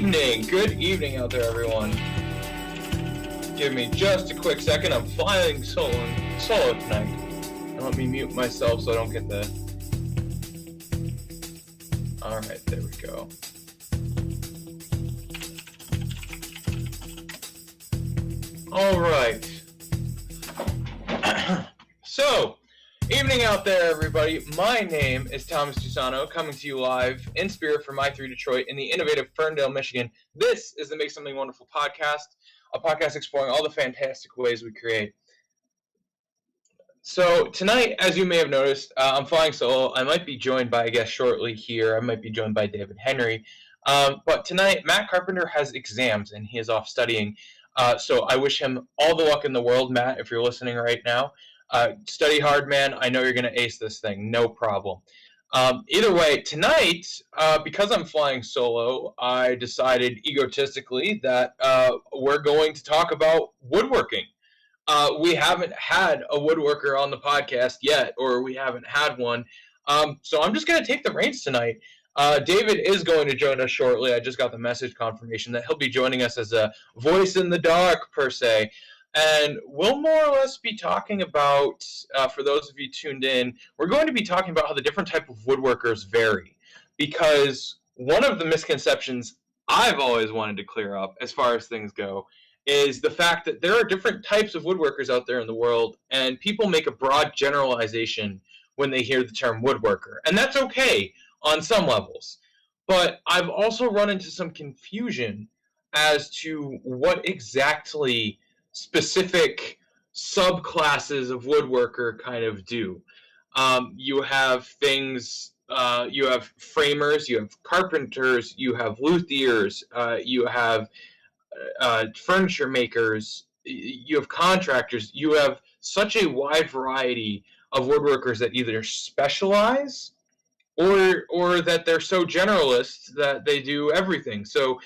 Good evening out there, everyone. Give me just a quick second. I'm flying solo tonight. And let me mute myself so I don't get the... Alright, there we go. Alright. So, evening out there, everybody. My name is Thomas Tusano, coming to you live in spirit from I3 Detroit in the innovative Ferndale, Michigan. This is the Make Something Wonderful podcast, a podcast exploring all the fantastic ways we create. So tonight, as you may have noticed, I'm flying solo. I might be joined by a guest shortly here. I might be joined by David Henry. But tonight, Matt Carpenter has exams and he is off studying. So I wish him all the luck in the world, Matt, if you're listening right now. Study hard, man. I know you're going to ace this thing. No problem. Either way, tonight, because I'm flying solo, I decided egotistically that we're going to talk about woodworking. We haven't had a woodworker on the podcast yet, or we haven't had one. So I'm just going to take the reins tonight. David is going to join us shortly. I just got the message confirmation that he'll be joining us as a voice in the dark, per se. And we'll more or less be talking about, for those of you tuned in, we're going to be talking about how the different type of woodworkers vary. Because one of the misconceptions I've always wanted to clear up as far as things go is the fact that there are different types of woodworkers out there in the world, and people make a broad generalization when they hear the term woodworker. And that's okay on some levels. But I've also run into some confusion as to what exactly specific subclasses of woodworker kind of do. You have things, you have framers, you have carpenters, you have luthiers, you have furniture makers, you have contractors. You have such a wide variety of woodworkers that either specialize or that they're so generalists that they do everything. So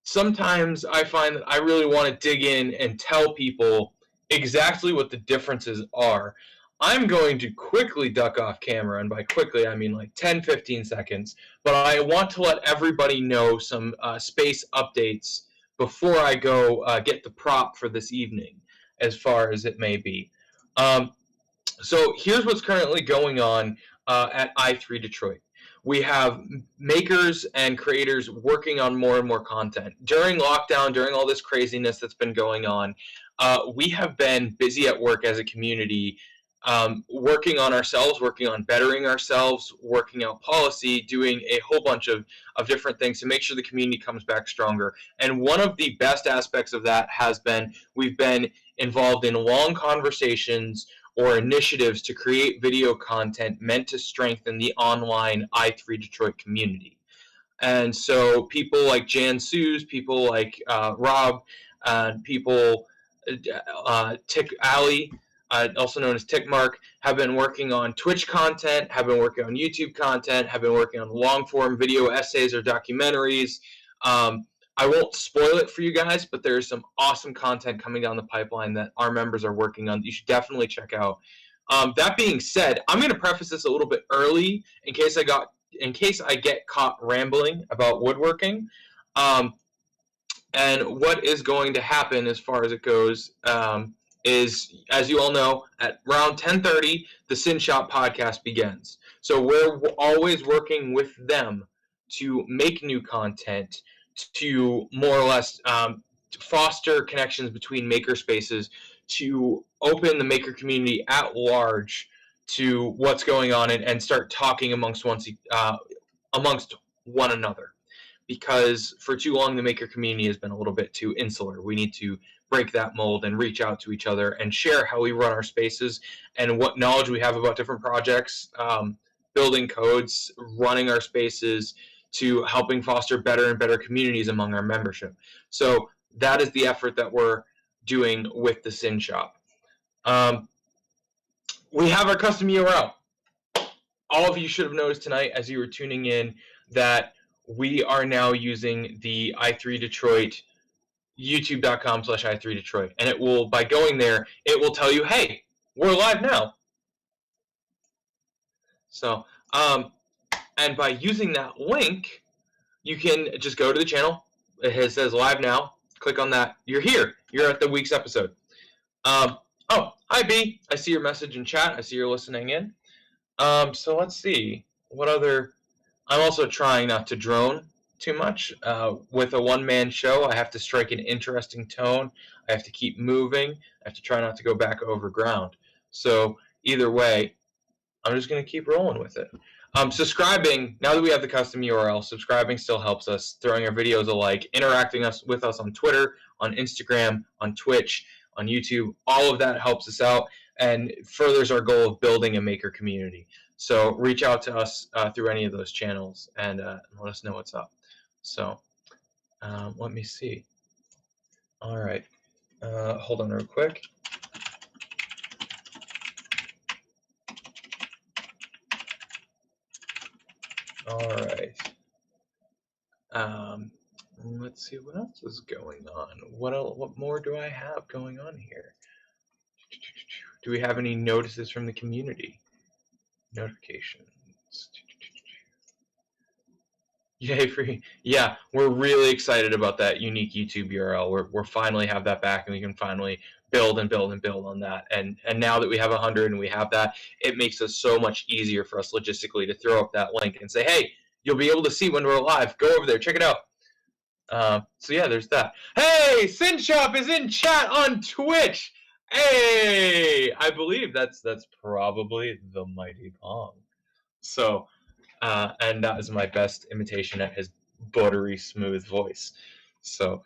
sometimes I find that I really want to dig in and tell people exactly what the differences are. I'm going to quickly duck off camera, and by quickly I mean like 10-15 seconds, but I want to let everybody know some space updates before I go get the prop for this evening, as far as it may be. So here's what's currently going on at I3 Detroit. We have makers and creators working on more and more content. During lockdown, during all this craziness that's been going on, we have been busy at work as a community, working on ourselves, working on bettering ourselves, working out policy, doing a whole bunch of different things to make sure the community comes back stronger. And one of the best aspects of that has been we've been involved in long conversations or initiatives to create video content meant to strengthen the online I3 Detroit community. And so people like Jan Sues, people like Rob, people, Tick Alley, also known as Tickmark, have been working on Twitch content, have been working on YouTube content, have been working on long-form video essays or documentaries. I won't spoil it for you guys, but there's some awesome content coming down the pipeline that our members are working on that you should definitely check out. That being said, I'm going to preface this a little bit early in case I get caught rambling about woodworking. And what is going to happen as far as it goes is, as you all know, at around 10:30, the SynShop podcast begins. So we're always working with them to make new content, to more or less foster connections between maker spaces, to open the maker community at large to what's going on and start talking amongst one another. Because for too long, the maker community has been a little bit too insular. We need to break that mold and reach out to each other and share how we run our spaces and what knowledge we have about different projects, building codes, running our spaces, to helping foster better and better communities among our membership. So that is the effort that we're doing with the SynShop. We have our custom URL. All of you should have noticed tonight as you were tuning in that we are now using the I3 Detroit, youtube.com/I3 Detroit. And it will, by going there, it will tell you, hey, we're live now. So, and by using that link, you can just go to the channel, It says live now. Click on that. You're here. You're at the week's episode. Oh, hi B. I see your message in chat. I see you're listening in. So let's see. What other? I'm also trying not to drone too much. With a one-man show, I have to strike an interesting tone. I have to keep moving. I have to try not to go back over ground. So either way, I'm just going to keep rolling with it. Subscribing, now that we have the custom URL, subscribing still helps us, throwing our videos a like, interacting with us on Twitter, on Instagram, on Twitch, on YouTube. All of that helps us out and furthers our goal of building a maker community. So reach out to us through any of those channels and let us know what's up. So let me see. All right. Hold on real quick. All right. Let's see what else is going on. What more do I have going on here? Do we have any notices from the community? Notifications. Yay, free. Yeah, we're really excited about that unique YouTube URL. We're finally have that back, and we can finally build and build and build on that. And now that we have 100 and we have that, it makes it so much easier for us logistically to throw up that link and say, hey, you'll be able to see when we're live. Go over there, check it out. So yeah, there's that. Hey, SynShop is in chat on Twitch. Hey, I believe that's probably the Mighty Pong. So, and that is my best imitation at his buttery smooth voice. So,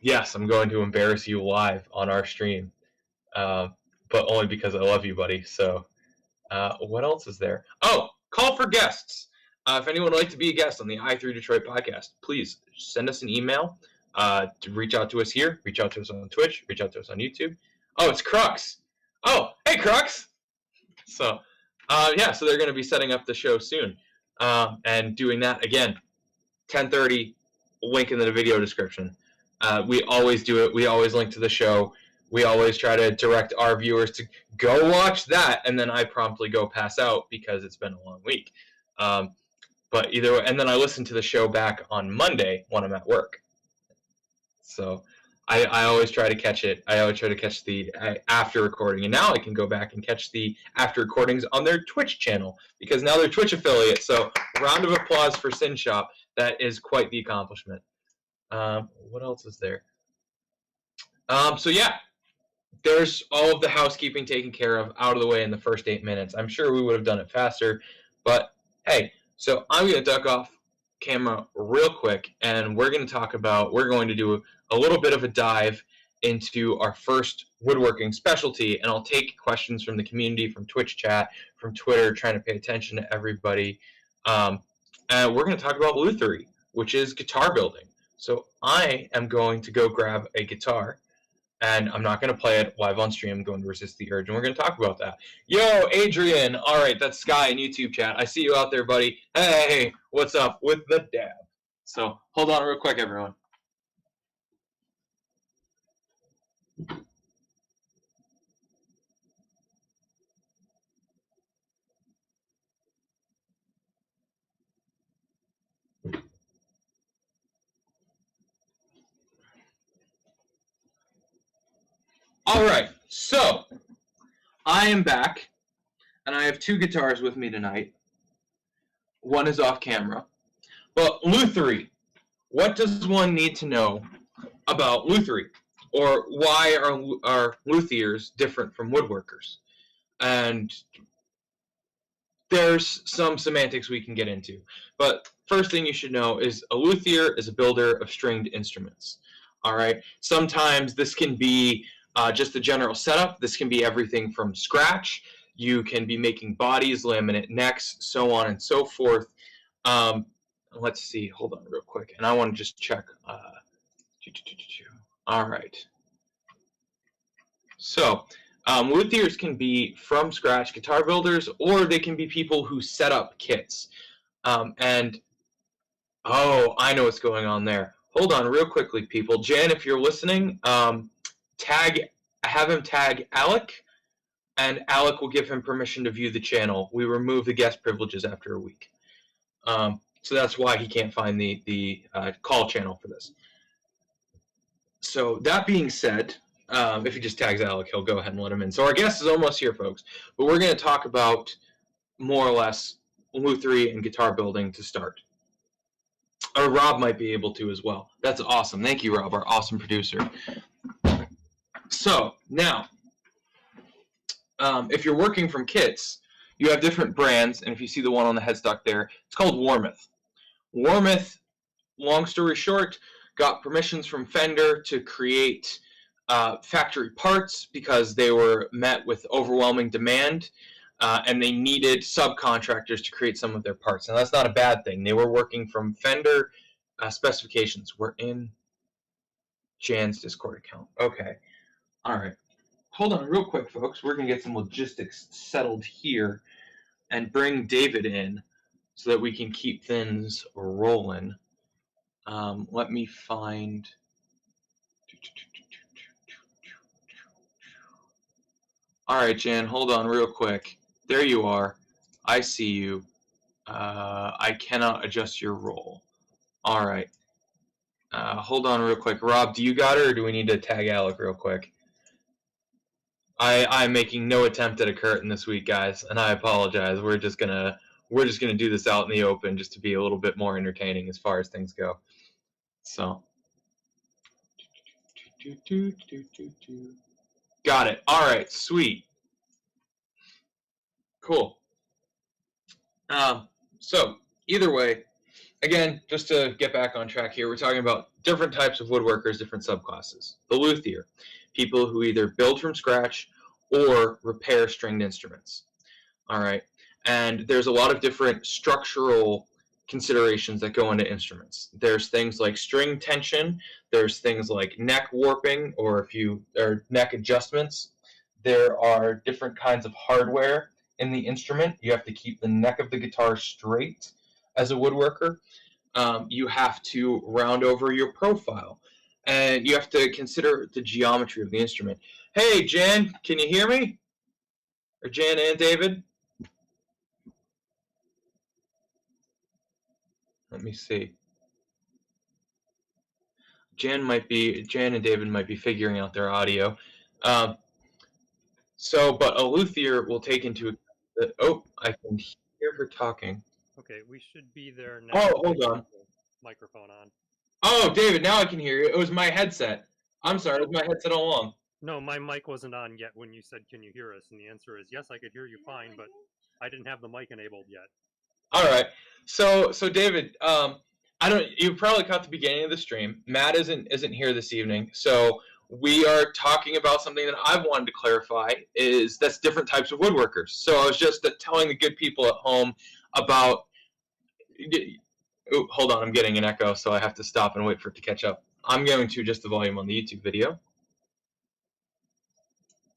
yes, I'm going to embarrass you live on our stream, but only because I love you, buddy. So, what else is there? Oh, call for guests. If anyone would like to be a guest on the I3 Detroit podcast, please send us an email. To reach out to us here, reach out to us on Twitch, reach out to us on YouTube. Oh, it's Crux. Oh, hey, Crux. So, yeah, so they're going to be setting up the show soon and doing that again. 10:30. Link in the video description. We always do it. We always link to the show. We always try to direct our viewers to go watch that, and then I promptly go pass out because it's been a long week. But either way, and then I listen to the show back on Monday when I'm at work. So I always try to catch it. I always try to catch the after recording, and now I can go back and catch the after recordings on their Twitch channel because now they're Twitch affiliate. So round of applause for SynShop. That is quite the accomplishment. What else is there? So yeah, there's all of the housekeeping taken care of out of the way in the first 8 minutes. I'm sure we would have done it faster, but hey, so I'm going to duck off camera real quick, and we're going to do a little bit of a dive into our first woodworking specialty, and I'll take questions from the community, from Twitch chat, from Twitter, trying to pay attention to everybody. And we're going to talk about lutherie, which is guitar building. So I am going to go grab a guitar, and I'm not going to play it live on stream. I'm going to resist the urge, and we're going to talk about that. Yo, Adrian. All right, that's Sky in YouTube chat. I see you out there, buddy. Hey, what's up with the dab? So hold on real quick, everyone. All right, so I am back, and I have two guitars with me tonight. One is off camera. But lutherie, what does one need to know about lutherie? Or why are luthiers different from woodworkers? And there's some semantics we can get into. But first thing you should know is a luthier is a builder of stringed instruments. All right. Sometimes this can be just the general setup. This can be everything from scratch. You can be making bodies, laminate necks, so on and so forth. Let's see. Hold on real quick. And I want to just check. All right. So luthiers can be from scratch guitar builders, or they can be people who set up kits. And oh, I know what's going on there. Hold on real quickly, people. Jan, if you're listening, have him tag Alec, and Alec will give him permission to view the channel. We remove the guest privileges after a week. So that's why he can't find the call channel for this. So that being said, if he just tags Alec, he'll go ahead and let him in. So our guest is almost here, folks. But we're going to talk about more or less lutherie and guitar building to start. Or Rob might be able to as well. That's awesome. Thank you, Rob, our awesome producer. So now, if you're working from kits, you have different brands, and if you see the one on the headstock there, it's called Warmoth. Warmoth, long story short, got permissions from Fender to create factory parts because they were met with overwhelming demand, and they needed subcontractors to create some of their parts. And that's not a bad thing. They were working from Fender specifications. We're in Jan's Discord account. Okay. All right. Hold on real quick, folks. We're going to get some logistics settled here and bring David in so that we can keep things rolling. Let me find... All right, Jan, hold on real quick. There you are. I see you. I cannot adjust your role. All right. Hold on real quick. Rob, do you got it, or do we need to tag Alec real quick? I'm making no attempt at a curtain this week, guys, and I apologize. We're just gonna do this out in the open just to be a little bit more entertaining as far as things go. So, got it. All right, sweet, cool. So either way, again, just to get back on track here, we're talking about different types of woodworkers, different subclasses. The luthier, people who either build from scratch or repair stringed instruments. All right. And there's a lot of different structural considerations that go into instruments. There's things like string tension, there's things like neck warping or neck adjustments. There are different kinds of hardware in the instrument. You have to keep the neck of the guitar straight as a woodworker. You have to round over your profile, and you have to consider the geometry of the instrument. Hey, Jan, can you hear me? Or Jan and David? Let me see. Jan and David might be figuring out their audio. But a luthier will take into account that, I can hear her talking. Okay, we should be there now. Oh, hold on. Microphone on. Oh, David, now I can hear you. It was my headset. I'm sorry, it was my headset all along. No, my mic wasn't on yet when you said, "Can you hear us?" And the answer is yes, I could hear you fine, but I didn't have the mic enabled yet. All right. So David, you probably caught the beginning of the stream. Matt isn't here this evening, so we are talking about something that I wanted to clarify. That's different types of woodworkers. So I was just telling the good people at home about. Hold on, I'm getting an echo, so I have to stop and wait for it to catch up. I'm going to adjust the volume on the YouTube video.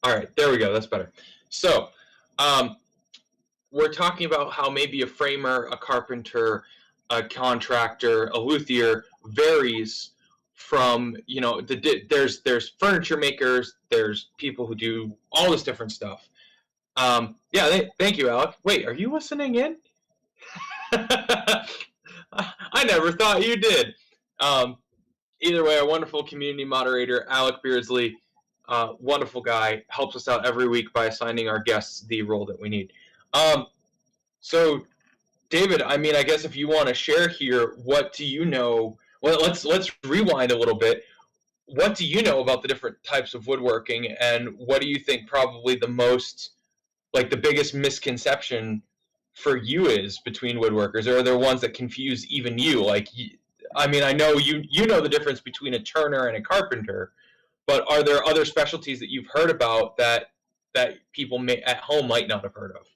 All right, there we go. That's better. So, we're talking about how maybe a framer, a carpenter, a contractor, a luthier varies from, there's furniture makers, there's people who do all this different stuff. Thank you, Alec. Wait, are you listening in? I never thought you did. Either way, our wonderful community moderator, Alec Beardsley, wonderful guy, helps us out every week by assigning our guests the role that we need. So, David, I guess if you want to share here, what do you know? Well, let's rewind a little bit. What do you know about the different types of woodworking, and what do you think probably the biggest misconception for you is between woodworkers? Or are there ones that confuse even you? I know you know the difference between a turner and a carpenter, but are there other specialties that you've heard about that people at home might not have heard of?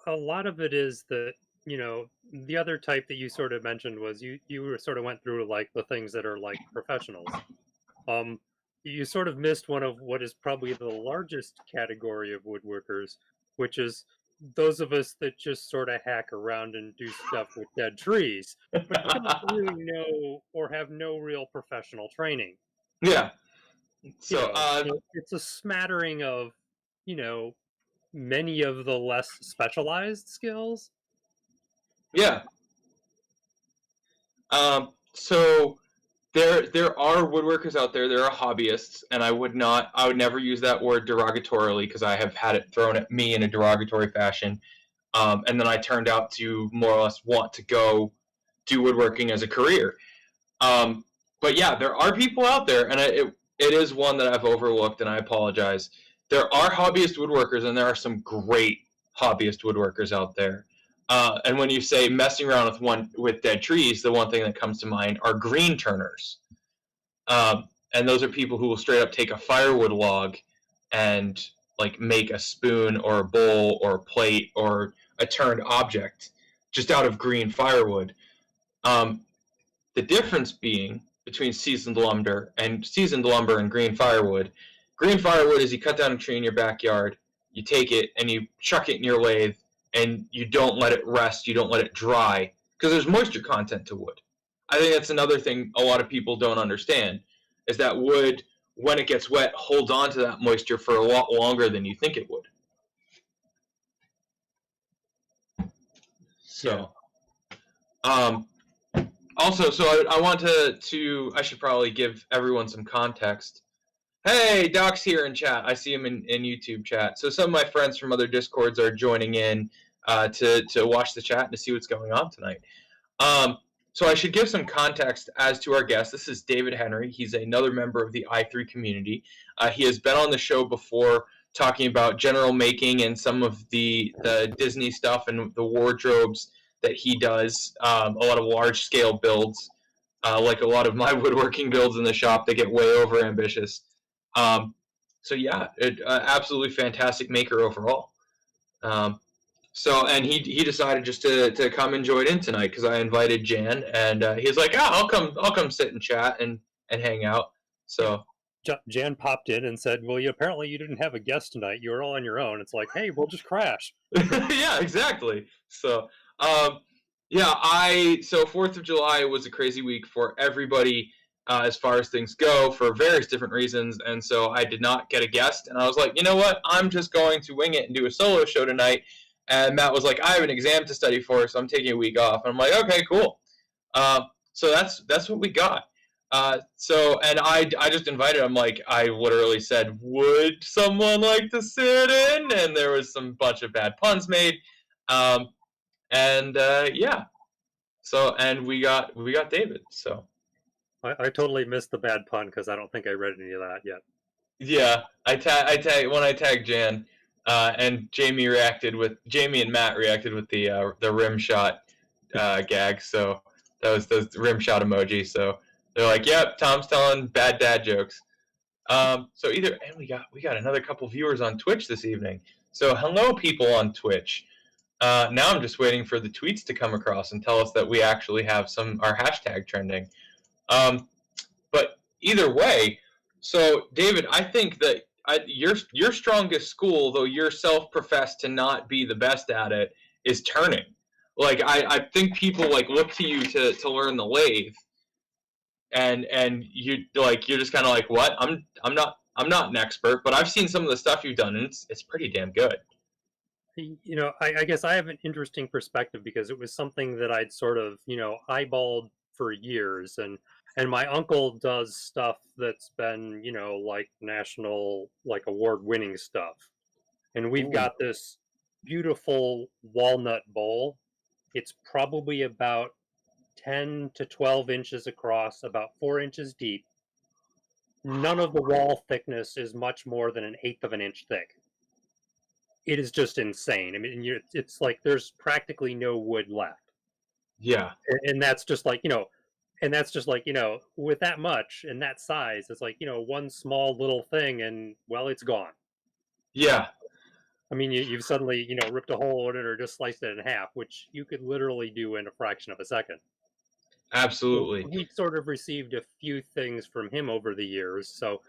A lot of it is that, the other type that you sort of mentioned was you sort of went through like the things that are like professionals. You sort of missed one of what is probably the largest category of woodworkers, which is those of us that just sort of hack around and do stuff with dead trees, but don't really know or have no real professional training. Yeah. So it's a smattering of, many of the less specialized skills. Yeah. So there are woodworkers out there. There are hobbyists, and I would never use that word derogatorily because I have had it thrown at me in a derogatory fashion. And then I turned out to more or less want to go do woodworking as a career. Um, but yeah, there are people out there, and it is one that I've overlooked, and I apologize. There are hobbyist woodworkers, and there are some great hobbyist woodworkers out there. And when you say messing around with dead trees, the one thing that comes to mind are green turners. And those are people who will straight up take a firewood log and like make a spoon or a bowl or a plate or a turned object just out of green firewood. Um, the difference being between seasoned lumber and green firewood. Green firewood is you cut down a tree in your backyard, you take it and you chuck it in your lathe, and you don't let it rest, you don't let it dry because there's moisture content to wood. I think that's another thing a lot of people don't understand is that wood, when it gets wet, holds on to that moisture for a lot longer than you think it would. So, um, also, so I want I should probably give everyone some context. Hey, Doc's here in chat. I see him in YouTube chat. So some of my friends from other Discords are joining in to watch the chat and to see what's going on tonight. So I should give some context as to our guest. This is David Henry. He's another member of the i3 community. He has been on the show before talking about general making and some of the Disney stuff and the wardrobes that he does, a lot of large-scale builds, like a lot of my woodworking builds in the shop that get way over ambitious. So yeah, absolutely fantastic maker overall. And he decided just to come and join in tonight because I invited Jan, and he's like, I'll come sit and chat and hang out. So Jan popped in and said, well, apparently you didn't have a guest tonight. You were all on your own. It's like, hey, we'll just crash. Yeah, exactly. So so 4th of July was a crazy week for everybody as far as things go for various different reasons, and so I did not get a guest, and I was like, you know what, I'm just going to wing it and do a solo show tonight. And Matt was like, I have an exam to study for, so I'm taking a week off. And I'm like, okay, cool. So that's what we got. And I just invited him. Like, I literally said, would someone like to sit in? And there was some bunch of bad puns made. Yeah. So, and we got David. So I totally missed the bad pun because I don't think I read any of that yet. yeah, when I tagged Jan, and Jamie and Matt reacted with the rim shot gag. So that was the rim shot emoji. So they're like, "Yep, Tom's telling bad dad jokes." And we got another couple viewers on Twitch this evening. So hello, people on Twitch. Now I'm just waiting for the tweets to come across and tell us that we actually have our hashtag trending. But either way, so David, I think that your strongest school, though you're self-professed to not be the best at it, is turning. Like I think people like look to you to learn the lathe, and you're just kind of like, what? I'm not an expert, but I've seen some of the stuff you've done, and it's pretty damn good. I guess I have an interesting perspective because it was something that I'd sort of eyeballed for years, and my uncle does stuff that's been like national, like award-winning stuff, and we've got this beautiful walnut bowl. It's probably about 10 to 12 inches across, about 4 inches deep. None of the wall thickness is much more than 1/8 of an inch thick. It is just insane. I mean, it's like there's practically no wood left. Yeah. And that's just like, with that much and that size, it's like, one small little thing and, well, it's gone. Yeah. I mean, you've suddenly, ripped a hole in it or just sliced it in half, which you could literally do in a fraction of a second. Absolutely. We sort of received a few things from him over the years, so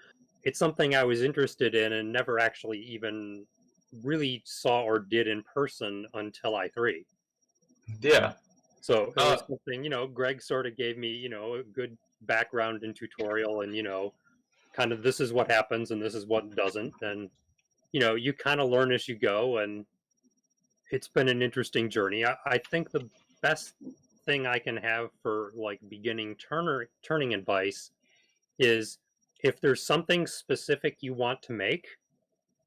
it's something I was interested in and never actually even really saw or did in person until i3. Yeah. So it was something, Greg sort of gave me, a good background and tutorial and, kind of this is what happens and this is what doesn't. And, you kind of learn as you go. And it's been an interesting journey. I think the best thing I can have for like beginning turning advice is if there's something specific you want to make,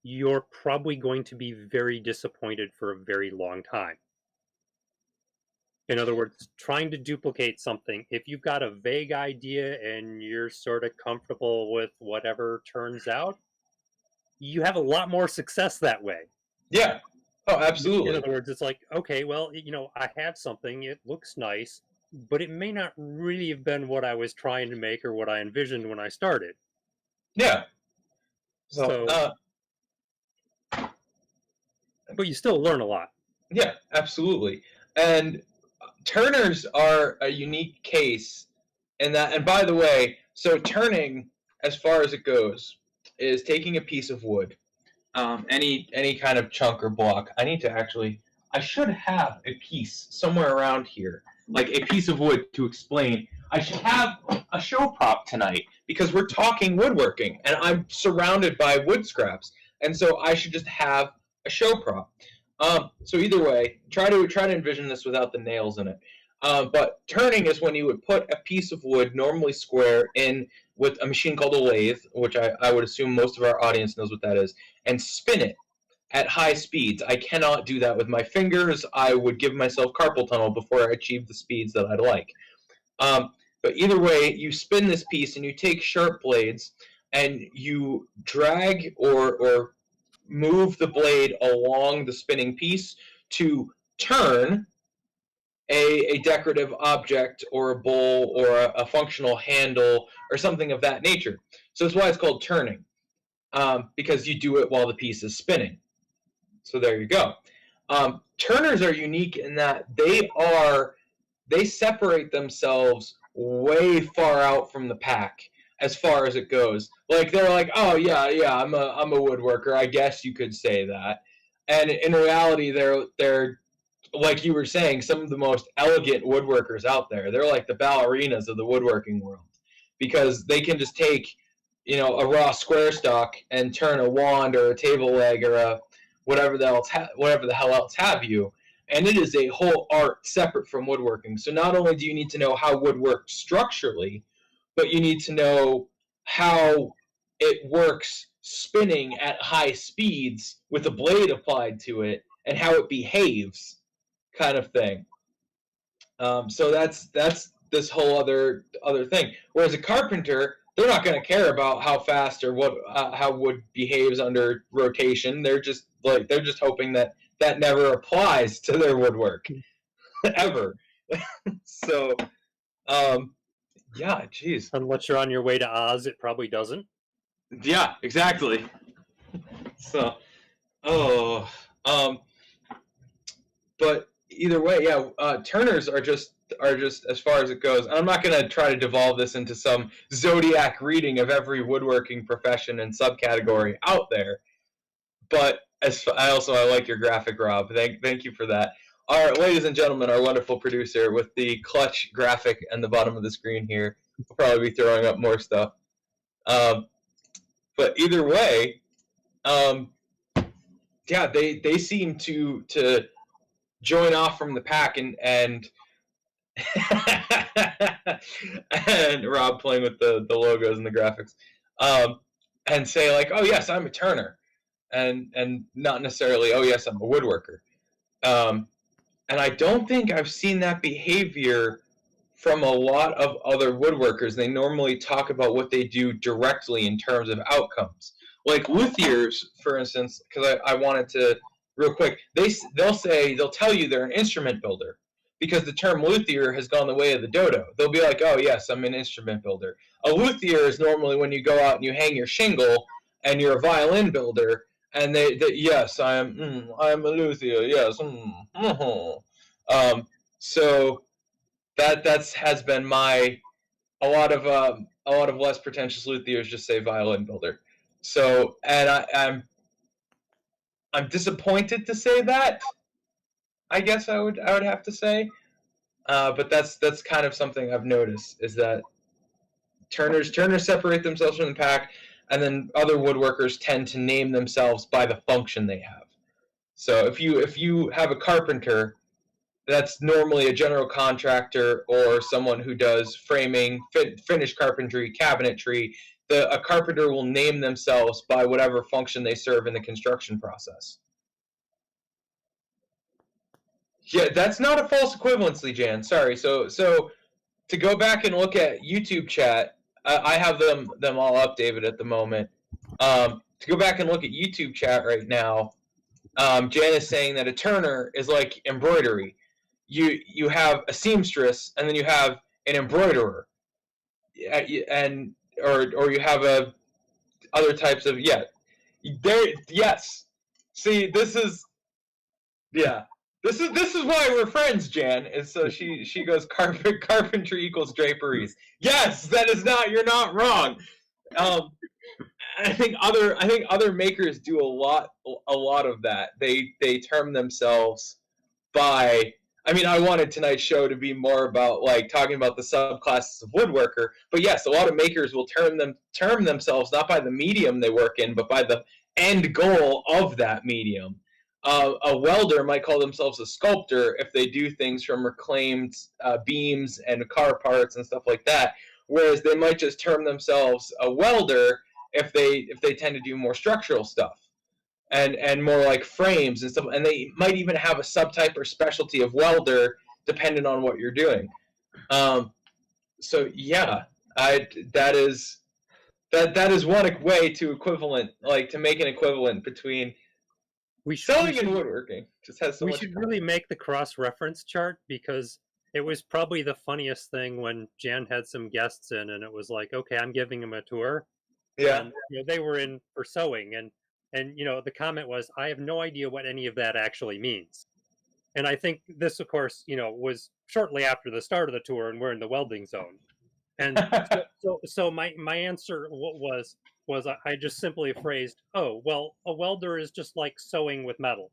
you're probably going to be very disappointed for a very long time. In other words, trying to duplicate something, if you've got a vague idea and you're sort of comfortable with whatever turns out, you have a lot more success that way. Yeah. Oh, In absolutely. other words, it's like, okay, well, I have something, it looks nice, but it may not really have been what I was trying to make or what I envisioned when I started. Yeah. So, So, but you still learn a lot. yeah, absolutely. And turners are a unique case in that. And by the way, so turning, as far as it goes, is taking a piece of wood, any kind of chunk or block. I should have a piece somewhere around here, like a piece of wood to explain. I should have a show prop tonight because we're talking woodworking, and I'm surrounded by wood scraps, and so I should just have a show prop. So either way, try to envision this without the nails in it. But turning is when you would put a piece of wood, normally square, in with a machine called a lathe, which I would assume most of our audience knows what that is, and spin it at high speeds. I cannot do that with my fingers. I would give myself carpal tunnel before I achieve the speeds that I'd like. But either way, you spin this piece and you take sharp blades and you drag or move the blade along the spinning piece to turn a decorative object or a bowl or a functional handle or something of that nature. So that's why it's called turning, because you do it while the piece is spinning. So there you go. Turners are unique in that they separate themselves way far out from the pack as far as it goes. Like they're like, oh yeah, I'm a woodworker. I guess you could say that. And in reality, they're like you were saying, some of the most elegant woodworkers out there. They're like the ballerinas of the woodworking world because they can just take, a raw square stock and turn a wand or a table leg or a whatever the hell else have you. And it is a whole art separate from woodworking. So not only do you need to know how wood works structurally, but you need to know how it works spinning at high speeds with a blade applied to it and how it behaves, kind of thing. So that's this whole other thing. Whereas a carpenter, they're not going to care about how fast or how wood behaves under rotation. They're just hoping that that never applies to their woodwork ever. So yeah, geez, Unless you're on your way to Oz, it probably doesn't. yeah, exactly. So oh but either way, yeah, Turners are just as far as it goes. And I'm not going to try to devolve this into some zodiac reading of every woodworking profession and subcategory out there. But I like your graphic, Rob. Thank you for that. Our ladies and gentlemen, our wonderful producer with the clutch graphic on the bottom of the screen here will probably be throwing up more stuff. Um, but either way, um, yeah, they seem to join off from the pack and and Rob playing with the logos and the graphics, and say like, oh yes, I'm a turner, and not necessarily, oh yes, I'm a woodworker. And I don't think I've seen that behavior from a lot of other woodworkers. They normally talk about what they do directly in terms of outcomes. Like luthiers, for instance, because I wanted to real quick. They'll tell you they're an instrument builder because the term luthier has gone the way of the dodo. They'll be like, oh yes, I'm an instrument builder. A luthier is normally when you go out and you hang your shingle and you're a violin builder. And yes, I'm a luthier. Yes. So that's has been a lot of less pretentious luthiers just say violin builder. So and I'm disappointed to say that. I guess I would have to say, but that's kind of something I've noticed is that Turners separate themselves from the pack, and then other woodworkers tend to name themselves by the function they have. So if you have a carpenter, that's normally a general contractor or someone who does framing, finished carpentry, cabinetry. A carpenter will name themselves by whatever function they serve in the construction process. Yeah, that's not a false equivalency, Jan. Sorry. So to go back and look at YouTube chat, I have them all up, David, at the moment. To go back and look at YouTube chat right now, Jan is saying that a turner is like embroidery. You have a seamstress, and then you have an embroiderer, and or you have a other types of there yes. See, this is yeah. This is why we're friends, Jan. Is so she goes carpentry equals draperies. Yes, that is not. You're not wrong. Um, I think other makers do a lot of that. They term themselves by. I mean, I wanted tonight's show to be more about like talking about the subclasses of woodworker, but yes, a lot of makers will term themselves not by the medium they work in, but by the end goal of that medium. A welder might call themselves a sculptor if they do things from reclaimed beams and car parts and stuff like that. Whereas they might just term themselves a welder if they tend to do more structural stuff and more like frames and stuff. And they might even have a subtype or specialty of welder depending on what you're doing. So yeah, that is one way to equivalent, like to make an equivalent between sewing and woodworking. Just has so we much. should really make the cross-reference chart, because it was probably the funniest thing when Jan had some guests in, and it was like, okay, I'm giving them a tour. Yeah. And they were in for sewing, and the comment was, I have no idea what any of that actually means. And I think this, of course, was shortly after the start of the tour, and we're in the welding zone. And so my answer was I just simply phrased, oh well, a welder is just like sewing with metal.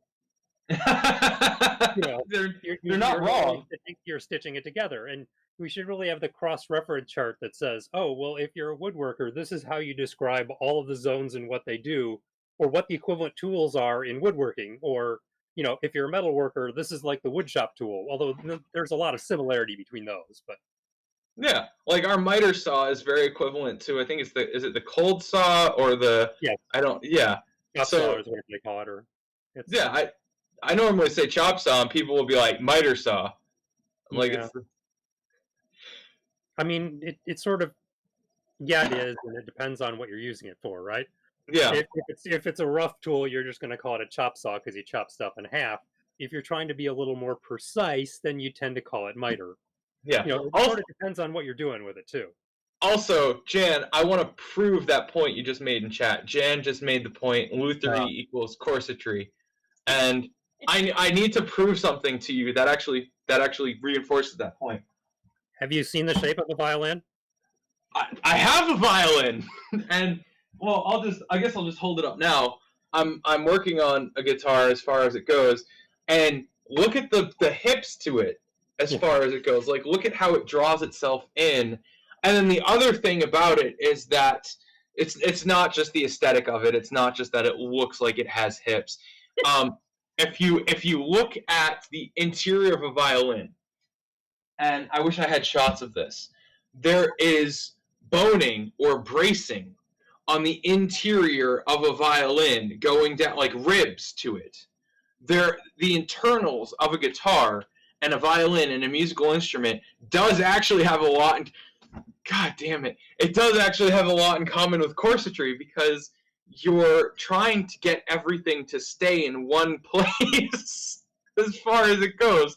They're not wrong. You're stitching it together, and we should really have the cross-reference chart that says, oh well, if you're a woodworker, this is how you describe all of the zones and what they do, or what the equivalent tools are in woodworking. Or if you're a metal worker, this is like the woodshop tool, although there's a lot of similarity between those. But yeah, like our miter saw is very equivalent to, I think is it the cold saw or the chop so saw is what they call it. Or I normally say chop saw, and people will be like miter saw. Like I mean, it sort of, it is, and it depends on what you're using it for, right? Yeah. If it's a rough tool, you're just going to call it a chop saw because you chop stuff in half. If you're trying to be a little more precise, then you tend to call it miter. Yeah. It sort of depends on what you're doing with it too. Also, Jan, I want to prove that point you just made in chat. Jan just made the point lutherie equals corsetry, and I need to prove something to you that actually reinforces that point. Have you seen the shape of a violin? I have a violin, and well, I guess I'll just hold it up now. I'm working on a guitar as far as it goes, and look at the hips to it as far as it goes. Like, look at how it draws itself in. And then the other thing about it is that it's not just the aesthetic of it. It's not just that it looks like it has hips. If you look at the interior of a violin, and I wish I had shots of this, there is boning or bracing on the interior of a violin going down, like ribs to it. The internals of a guitar and a violin and a musical instrument does actually have a lot in, God damn it, it does actually have a lot in common with corsetry, because you're trying to get everything to stay in one place as far as it goes.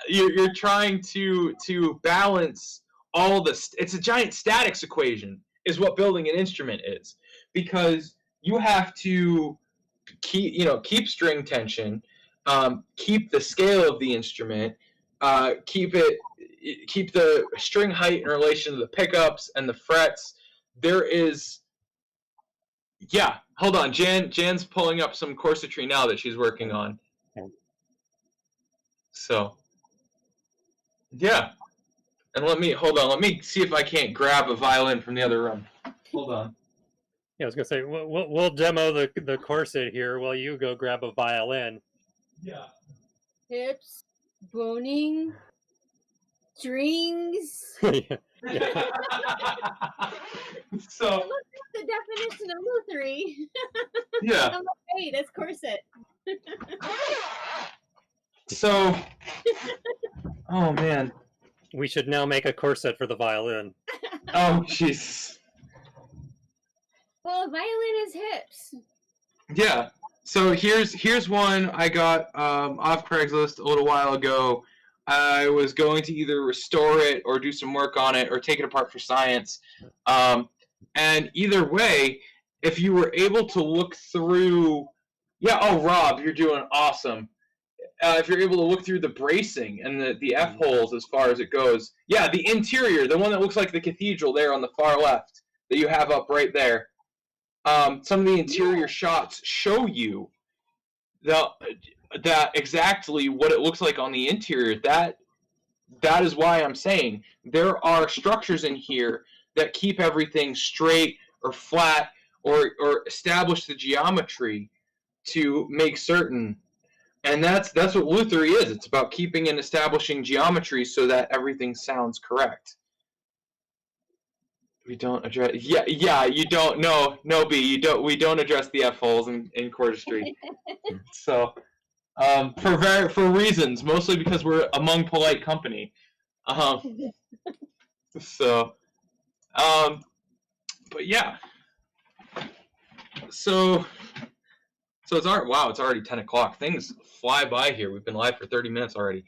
You're trying to balance all this. It's a giant statics equation is what building an instrument is, because you have to keep string tension, keep the scale of the instrument, keep the string height in relation to the pickups and the frets. There is, hold on, Jan's pulling up some corsetry now that she's working on. So and let me see if I can't grab a violin from the other room. Hold on. Yeah, I was gonna say we'll demo the corset here while you go grab a violin. Yeah. Hips. boning, strings. Yeah. So I looked up the definition of lutherie. yeah. I'm like, hey, that's corset. So, oh man. We should now make a corset for the violin. Oh jeez. Well, a violin has hips. Yeah. So here's one I got off Craigslist a little while ago. I was going to either restore it or do some work on it or take it apart for science. And either way, if you were able to look through, yeah. Oh, Rob, you're doing awesome. If you're able to look through the bracing and the F holes as far as it goes, yeah, the interior, the one that looks like the cathedral there on the far left that you have up right there. Some of the interior shots show you that exactly what it looks like on the interior. That is why I'm saying there are structures in here that keep everything straight or flat or establish the geometry to make certain. And that's what lutherie is. It's about keeping and establishing geometry so that everything sounds correct. We don't address. Yeah. You don't. No, B. You don't. We don't address the F holes in cordistry. So, for reasons, mostly because we're among polite company. So, but yeah. So it's it's already 10 o'clock. Things fly by here. We've been live for 30 minutes already.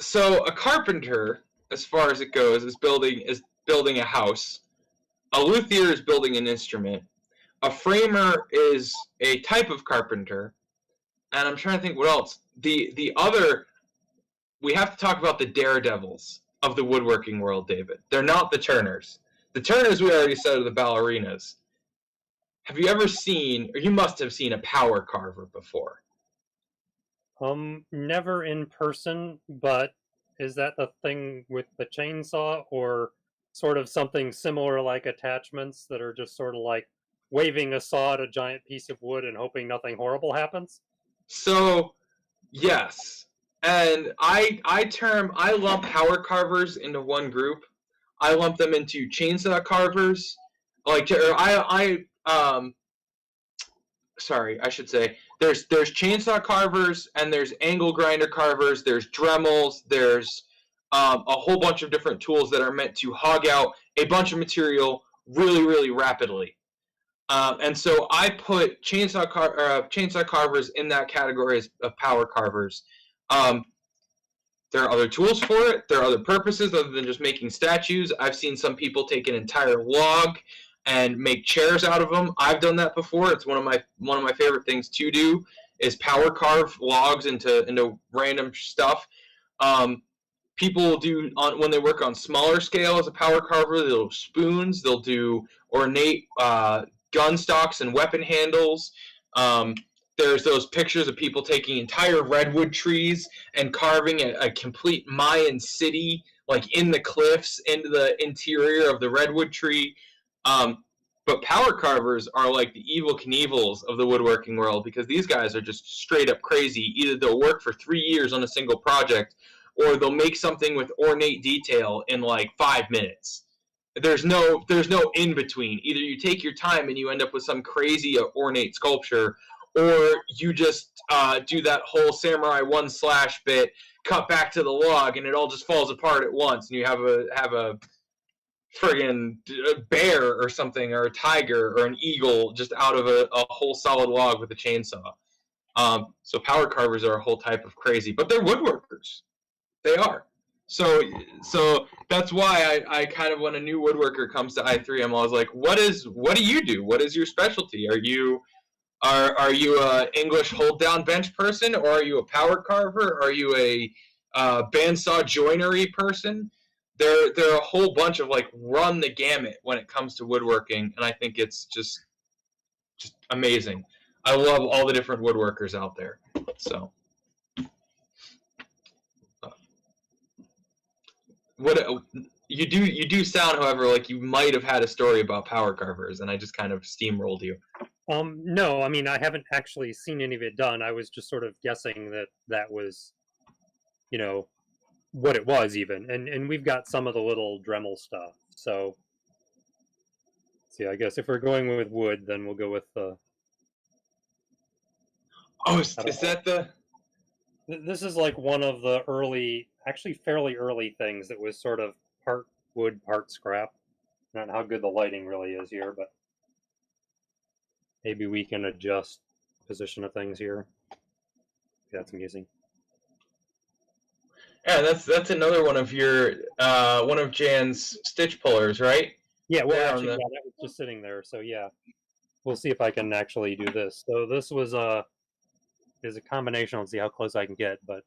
So a carpenter, as far as it goes, is building a house. A luthier is building an instrument. A framer is a type of carpenter. And I'm trying to think what else. The other, we have to talk about the daredevils of the woodworking world, David. They're not the turners. The turners, we already said, are the ballerinas. Have you ever seen, or you must have seen, a power carver before? Never in person, but is that the thing with the chainsaw, or sort of something similar like attachments that are just sort of like waving a saw at a giant piece of wood and hoping nothing horrible happens? So, yes. And I lump power carvers into one group. I lump them into chainsaw carvers. Sorry, I should say there's chainsaw carvers and there's angle grinder carvers. There's Dremels. There's a whole bunch of different tools that are meant to hog out a bunch of material really, really rapidly. And so I put chainsaw carvers in that category of power carvers. There are other tools for it. There are other purposes other than just making statues. I've seen some people take an entire log and make chairs out of them. I've done that before. It's one of my favorite things to do is power carve logs into random stuff. People do when they work on smaller scale as a power carver. They'll do spoons. They'll do ornate gun stocks and weapon handles. There's those pictures of people taking entire redwood trees and carving a complete Mayan city, like in the cliffs, into the interior of the redwood tree. But power carvers are like the Evel Knievels of the woodworking world because these guys are just straight up crazy. Either they'll work for 3 years on a single project, or they'll make something with ornate detail in like 5 minutes. There's no in between. Either you take your time and you end up with some crazy ornate sculpture, or you just do that whole Samurai 1 slash bit, cut back to the log, and it all just falls apart at once, and you have a friggin' bear or something, or a tiger or an eagle just out of a whole solid log with a chainsaw. So power carvers are a whole type of crazy, but they're woodworkers. They are. So that's why I kind of, when a new woodworker comes to i3, I'm always like, what do you do? What is your specialty? Are you a English hold down bench person, or are you a power carver? Are you a bandsaw joinery person? There are a whole bunch of like run the gamut when it comes to woodworking, and I think it's just amazing. I love all the different woodworkers out there. So what you do sound, however, like you might have had a story about power carvers, and I just kind of steamrolled you. No, I mean, I haven't actually seen any of it done. I was just sort of guessing that that was, you know, what it was even. And we've got some of the little Dremel stuff. So, see, I guess if we're going with wood, then we'll go with the. Oh, I don't is know. that the? This is like one of the early, actually fairly early things that was sort of part wood, part scrap. Not how good the lighting really is here, but maybe we can adjust position of things here. That's amusing. Yeah, that's another one of your one of Jan's stitch pullers, right? Yeah, well, There on actually, the. yeah, that was just sitting there. So yeah, we'll see if I can actually do this. So this was is a combination. Let's see how close I can get. But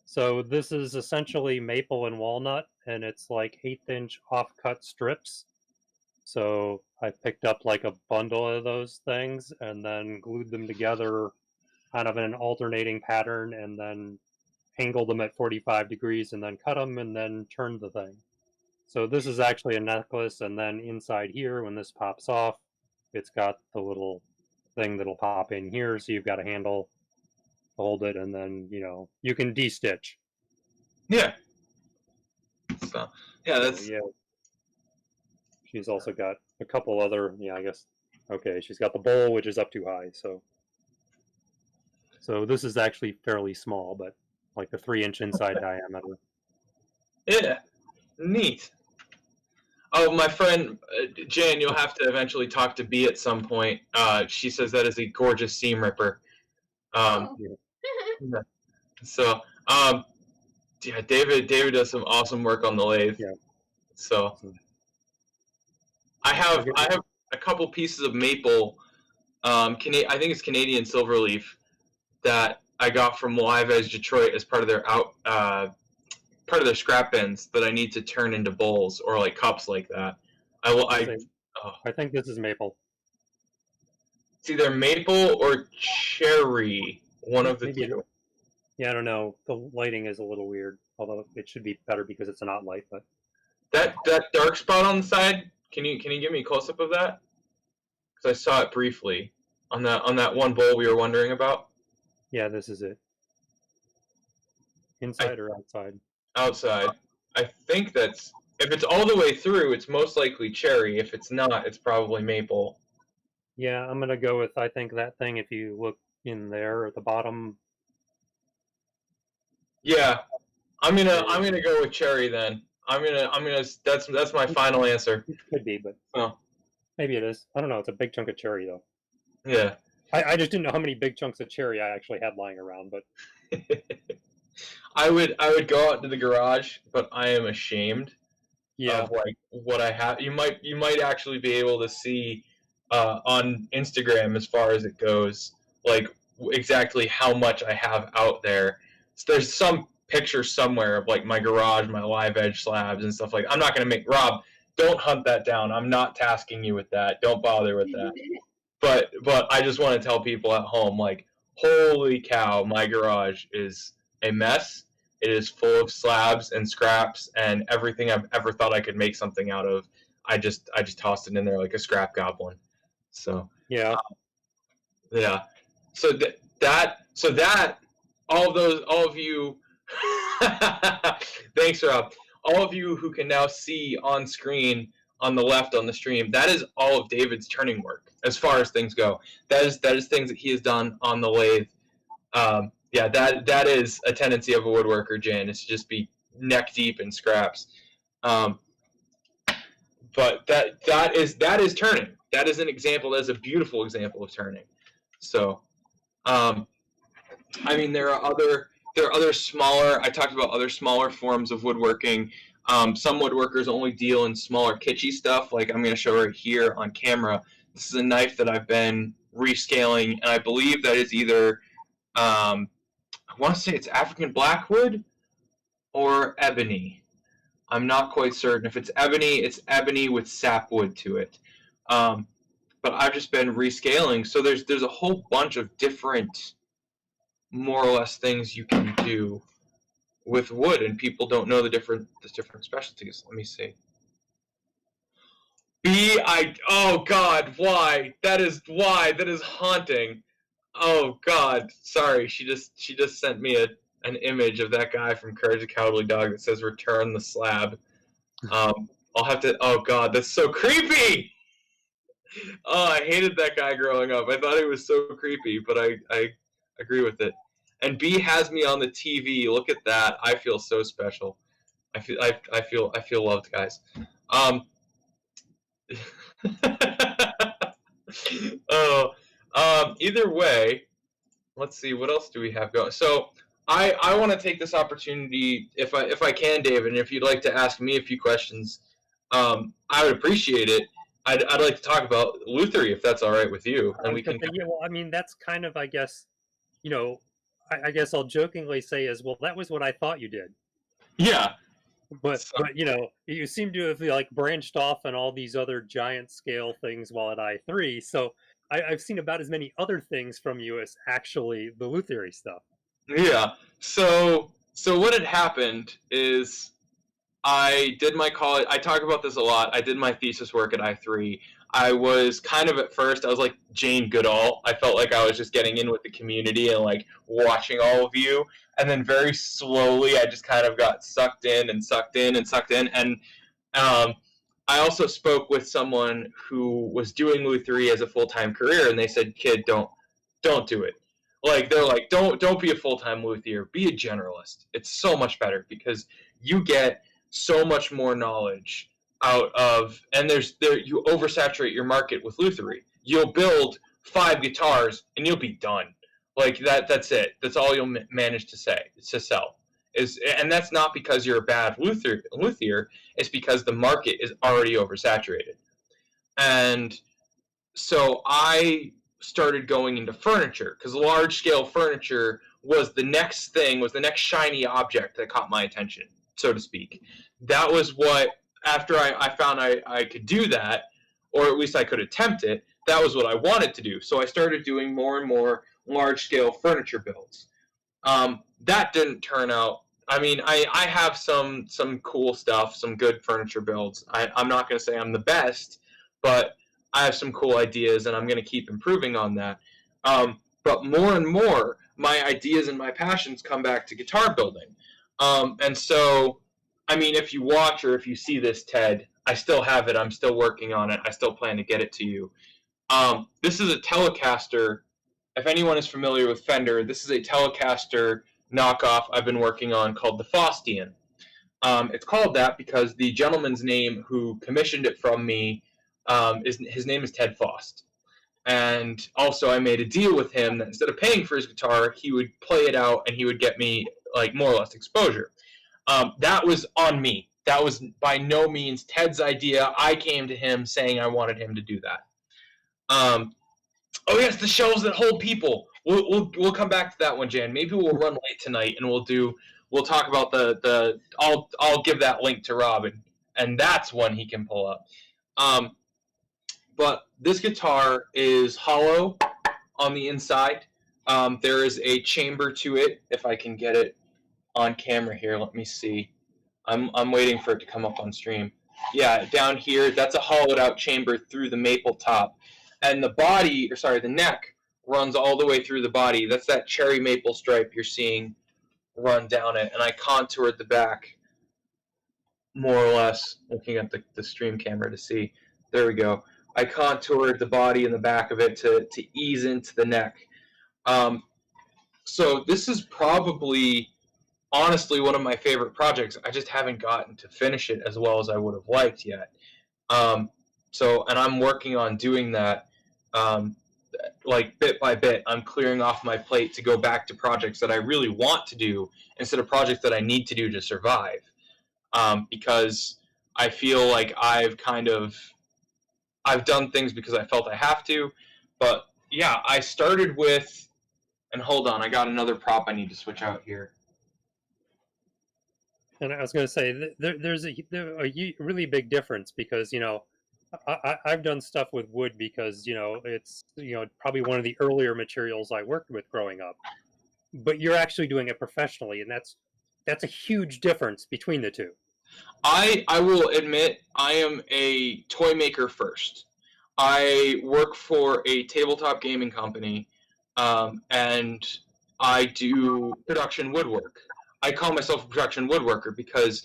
so this is essentially maple and walnut, and it's like 1/8 inch offcut strips. So I picked up like a bundle of those things and then glued them together kind of in an alternating pattern and then angled them at 45 degrees and then cut them and then turned the thing. So this is actually a necklace, and then inside here, when this pops off, it's got the little thing that'll pop in here, so you've got a handle to hold it, and then, you can de-stitch. Yeah. So yeah, So that's yeah, she's also got a couple other, yeah, I guess, okay, she's got the bowl, which is up too high, so this is actually fairly small, but like the 3-inch inside diameter. yeah, neat. Oh, my friend Jan, you'll have to eventually talk to B at some point. She says that is a gorgeous seam ripper. Oh. Yeah. So, yeah, David does some awesome work on the lathe. Yeah. So, So, I have okay. I have a couple pieces of maple. I think it's Canadian silverleaf that I got from Live Edge Detroit as part of their part of their scrap bins that I need to turn into bowls or like cups like that. I think this is maple. It's either maple or cherry. One of the Maybe two. Yeah, I don't know. The lighting is a little weird, although it should be better because it's a not light. But That dark spot on the side. Can you give me a close up of that? Because I saw it briefly on that one bowl we were wondering about. yeah, this is it. Inside or outside? Outside. I think that's if it's all the way through, it's most likely cherry. If it's not, it's probably maple. Yeah, I'm gonna go with I think that thing. If you look in there at the bottom, Yeah, I'm gonna go with cherry then. I'm gonna that's my final answer. it could be, but Oh, maybe it is. I don't know. It's a big chunk of cherry though. yeah. I just didn't know how many big chunks of cherry I actually had lying around. But I would go out to the garage, but I am ashamed yeah, of like what I have. You might actually be able to see on Instagram as far as it goes, like exactly how much I have out there. So there's some picture somewhere of like my garage, my live edge slabs and stuff like. I'm not gonna make Rob. Don't hunt that down. I'm not tasking you with that. Don't bother with that. But I just want to tell people at home, like, holy cow, my garage is a mess. It is full of slabs and scraps and everything I've ever thought I could make something out of. I just tossed it in there like a scrap goblin. So yeah, yeah. So that all of you thanks Rob. All of you who can now see on screen on the left on the stream, that is all of David's turning work as far as things go. That is things that he has done on the lathe. Yeah, that is a tendency of a woodworker, Jan, is to just be neck deep in scraps. But that is turning. That is an example. That is a beautiful example of turning. So, I mean, there are other smaller. I talked about other smaller forms of woodworking. Some woodworkers only deal in smaller kitschy stuff. Like I'm going to show right here on camera. This is a knife that I've been rescaling, and I believe that is either I want to say it's African blackwood or ebony. I'm not quite certain. If it's ebony with sapwood to it. But I've just been rescaling. So there's a whole bunch of different, more or less, things you can do with wood, and people don't know the different specialties. Let me see. Oh God, why? That is haunting. Oh God, sorry. She just sent me an image of that guy from Courage the Cowardly Dog that says "Return the slab." I'll have to. Oh God, that's so creepy. Oh, I hated that guy growing up. I thought he was so creepy, but I agree with it. And B has me on the TV. Look at that. I feel so special. I feel loved, guys. Um, oh, either way, let's see what else do we have going. So I want to take this opportunity, if I can, David, and if you'd like to ask me a few questions, I would appreciate it. I'd like to talk about Luthery, if that's all right with you, I and was we gonna can. say, yeah, well, I mean, that's kind of, I guess, you know, I guess I'll jokingly say as well. That was what I thought you did, Yeah. So, but you know, you seem to have like branched off on all these other giant scale things while at I3. So I've seen about as many other things from you as actually the Luthery stuff. yeah. So what had happened is I did my college. I talk about this a lot. I did my thesis work at I3. I was kind of at first. I was like Jane Goodall. I felt like I was just getting in with the community and like watching all of you. And then very slowly, I just kind of got sucked in and sucked in and sucked in. And um, I also spoke with someone who was doing Luthery as a full time career, and they said, "Kid, don't do it." Like they're like, don't be a full time luthier. Be a generalist. It's so much better because you get so much more knowledge out of, and you oversaturate your market with luthery. You'll build 5 guitars and you'll be done. Like that's it. That's all you'll manage to sell. And that's not because you're a bad luthier. It's because the market is already oversaturated. And so I started going into furniture because large scale furniture was the next thing, was the next shiny object that caught my attention, so to speak. That was what, after I found I could do that, or at least I could attempt it, that was what I wanted to do. So I started doing more and more large scale furniture builds. That didn't turn out. I mean, I have some cool stuff, some good furniture builds. I'm not going to say I'm the best, but I have some cool ideas, and I'm going to keep improving on that. But more and more, my ideas and my passions come back to guitar building. And so, I mean, if you watch or if you see this, Ted, I still have it. I'm still working on it. I still plan to get it to you. This is a Telecaster. If anyone is familiar with Fender, this is a Telecaster knockoff I've been working on called the Faustian. It's called that because the gentleman's name who commissioned it from me, his name is Ted Faust. And also I made a deal with him that instead of paying for his guitar, he would play it out and he would get me like more or less exposure. That was on me. That was by no means Ted's idea. I came to him saying I wanted him to do that. Oh yes, the shelves that hold people. We'll come back to that one, Jan. Maybe we'll run late tonight and we'll talk about the I'll give that link to Rob, and that's one he can pull up. But this guitar is hollow on the inside. There is a chamber to it. If I can get it on camera here, let me see. I'm waiting for it to come up on stream. Yeah, down here, that's a hollowed out chamber through the maple top. And the neck runs all the way through the body. That's that cherry maple stripe you're seeing run down it. And I contoured the back more or less, looking at the stream camera to see. There we go. I contoured the body and the back of it to ease into the neck. So this is probably, honestly, one of my favorite projects. I just haven't gotten to finish it as well as I would have liked yet. And I'm working on doing that, like bit by bit. I'm clearing off my plate to go back to projects that I really want to do instead of projects that I need to do to survive. Because I feel like I've done things because I felt I have to. But yeah, I started with, and hold on, I got another prop I need to switch out here. And I was going to say, there's a really big difference because, you know, I've done stuff with wood because, you know, it's, you know, probably one of the earlier materials I worked with growing up. But you're actually doing it professionally, and that's a huge difference between the two. I will admit I am a toy maker first. I work for a tabletop gaming company, and I do production woodwork. I call myself a production woodworker because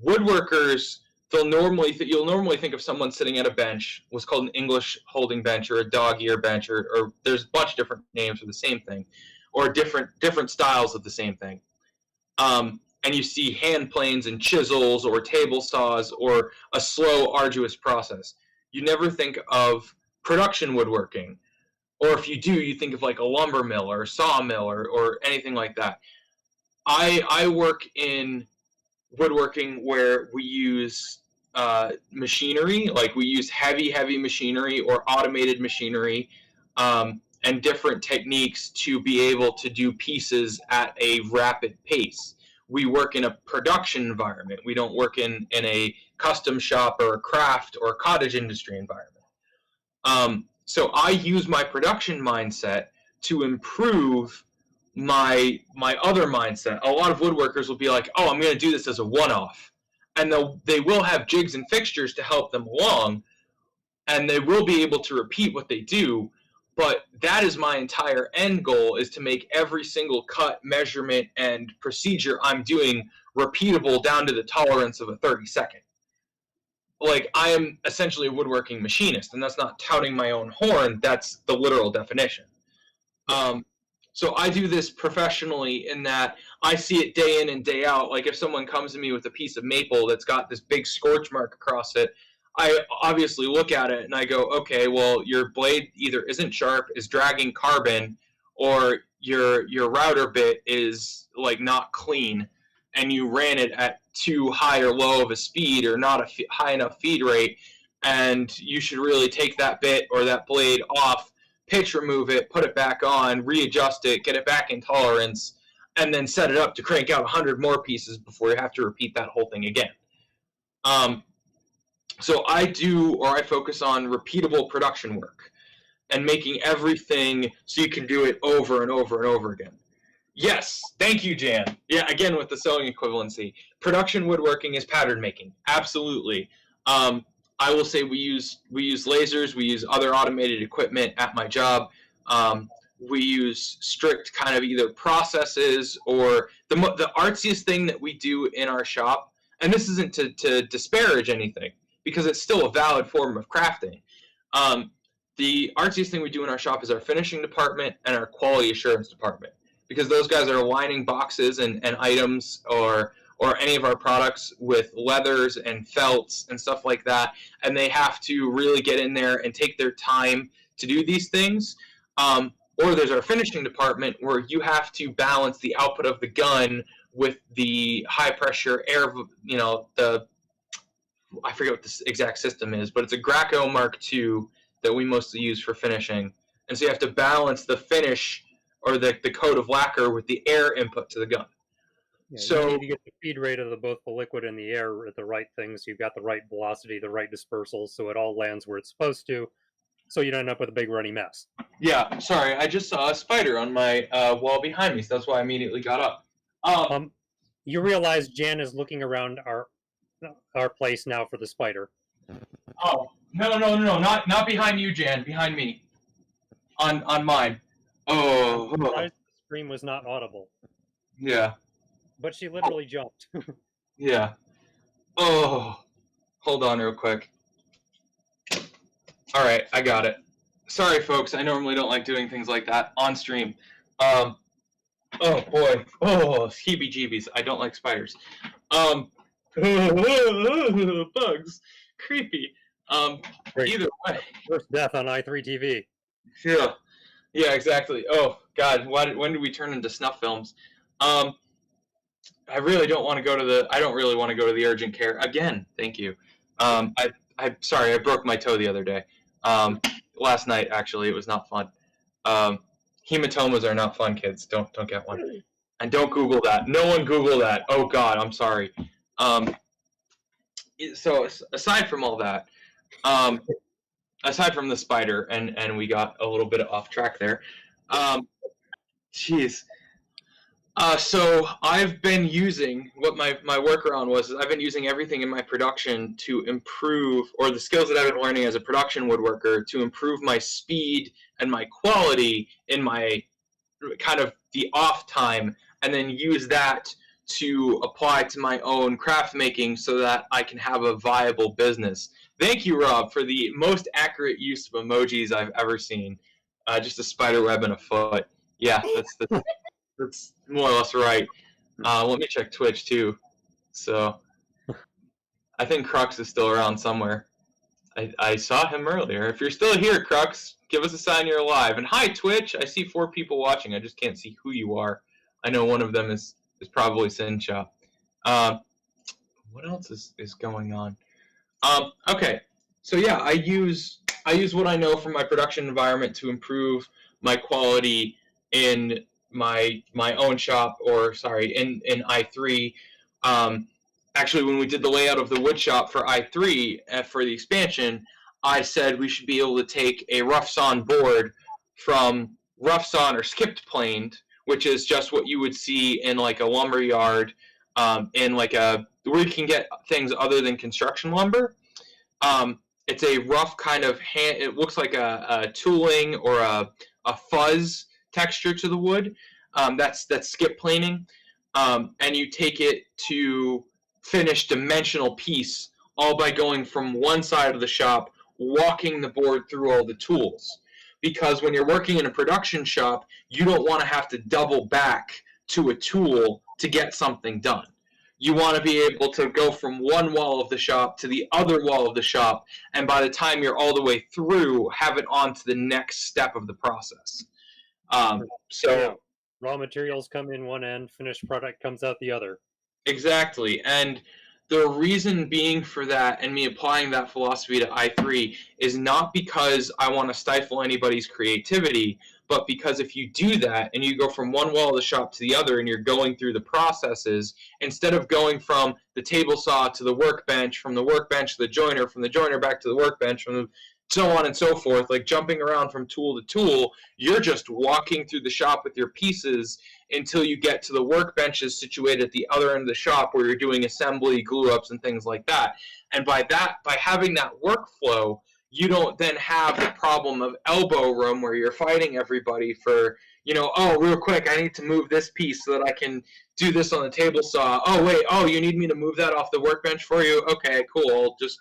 woodworkers, you'll normally think of someone sitting at a bench, what's called an English holding bench or a dog ear bench, or there's a bunch of different names for the same thing, or different styles of the same thing. And you see hand planes and chisels or table saws or a slow, arduous process. You never think of production woodworking. Or if you do, you think of like a lumber mill or a sawmill or anything like that. I work in woodworking where we use machinery, like we use heavy machinery or automated machinery, and different techniques to be able to do pieces at a rapid pace. We work in a production environment. We don't work in a custom shop or a craft or a cottage industry environment. So I use my production mindset to improve my other mindset. A lot of woodworkers will be like, "Oh, I'm going to do this as a one-off," and they will have jigs and fixtures to help them along, and they will be able to repeat what they do. But that is my entire end goal: is to make every single cut, measurement, and procedure I'm doing repeatable down to the tolerance of a 30-second. Like, I am essentially a woodworking machinist, and that's not touting my own horn. That's the literal definition. So I do this professionally in that I see it day in and day out. Like if someone comes to me with a piece of maple that's got this big scorch mark across it, I obviously look at it and I go, okay, well, your blade either isn't sharp, is dragging carbon, or your router bit is like not clean, and you ran it at too high or low of a speed or not a high enough feed rate, and you should really take that bit or that blade off, pitch remove it, put it back on, readjust it, get it back in tolerance, and then set it up to crank out 100 more pieces before you have to repeat that whole thing again. So I focus on repeatable production work and making everything so you can do it over and over and over again. Yes, thank you, Jan. Yeah, again with the sewing equivalency. Production woodworking is pattern making. Absolutely. I will say we use lasers, we use other automated equipment at my job. We use strict kind of either processes or the artsiest thing that we do in our shop, and this isn't to disparage anything, because it's still a valid form of crafting. The artsiest thing we do in our shop is our finishing department and our quality assurance department, because those guys are aligning boxes and items or any of our products with leathers and felts and stuff like that, and they have to really get in there and take their time to do these things. Or there's our finishing department where you have to balance the output of the gun with the high pressure air, I forget what this exact system is, but it's a Graco Mark II that we mostly use for finishing. And so you have to balance the finish or the coat of lacquer with the air input to the gun. Yeah, so you need to get the feed rate of both the liquid and the air at the right things. You've got the right velocity, the right dispersal, so it all lands where it's supposed to, so you don't end up with a big runny mess. Yeah, sorry, I just saw a spider on my wall behind me, so that's why I immediately got up. You realize Jan is looking around our place now for the spider. Oh, no, not behind you, Jan, behind me. On mine. Oh. The scream was not audible. Yeah. But she literally jumped. Yeah. Oh. Hold on real quick. All right, I got it. Sorry, folks. I normally don't like doing things like that on stream. Oh boy. Oh, heebie-jeebies. I don't like spiders. Bugs. Creepy. Either way. First death on i3 TV. Yeah. Yeah, exactly. Oh God, when did we turn into snuff films? I really don't want to go to the. I don't really want to go to the urgent care again. Thank you. I'm sorry. I broke my toe the other day. Last night, actually, it was not fun. Hematomas are not fun, kids. Don't get one. And don't Google that. No one Google that. Oh God, I'm sorry. So aside from all that, aside from the spider, and we got a little bit off track there. Jeez. So I've been using what my workaround was. I've been using everything in my production to improve, or the skills that I've been learning as a production woodworker to improve my speed and my quality in my kind of the off time, and then use that to apply to my own craft making so that I can have a viable business. Thank you, Rob, for the most accurate use of emojis I've ever seen. Just a spider web and a foot. Yeah, that's more or less right. Let me check Twitch too. So I think Crux is still around somewhere. I saw him earlier. If you're still here, Crux, give us a sign you're alive. And hi, Twitch. I see 4 people watching. I just can't see who you are. I know one of them is probably SynShop. What else is going on? Okay, so yeah, I use what I know from my production environment to improve my quality in my own shop, or sorry, in i3. Actually, when we did the layout of the wood shop for i3 for the expansion, I said we should be able to take a rough sawn board from rough sawn or skipped planed, which is just what you would see in like a lumber yard, in like a where you can get things other than construction lumber. It's a rough kind of hand. It looks like a tooling or a fuzz texture to the wood. That's skip planing, and you take it to finished dimensional piece, all by going from one side of the shop, walking the board through all the tools. Because when you're working in a production shop, you don't want to have to double back to a tool to get something done. You want to be able to go from one wall of the shop to the other wall of the shop, and by the time you're all the way through, have it on to the next step of the process. So raw materials come in one end, finished product comes out the other. Exactly. And the reason being for that, and me applying that philosophy to i3, is not because I want to stifle anybody's creativity, but because if you do that and you go from one wall of the shop to the other and you're going through the processes, instead of going from the table saw to the workbench, from the workbench to the joiner, from the joiner back to the workbench, from the so on and so forth, like jumping around from tool to tool, you're just walking through the shop with your pieces until you get to the workbenches situated at the other end of the shop where you're doing assembly, glue ups, and things like that. And by having that workflow, you don't then have the problem of elbow room where you're fighting everybody for, oh, real quick, I need to move this piece so that I can do this on the table saw. Oh, wait, oh, you need me to move that off the workbench for you? Okay, cool. I'll just,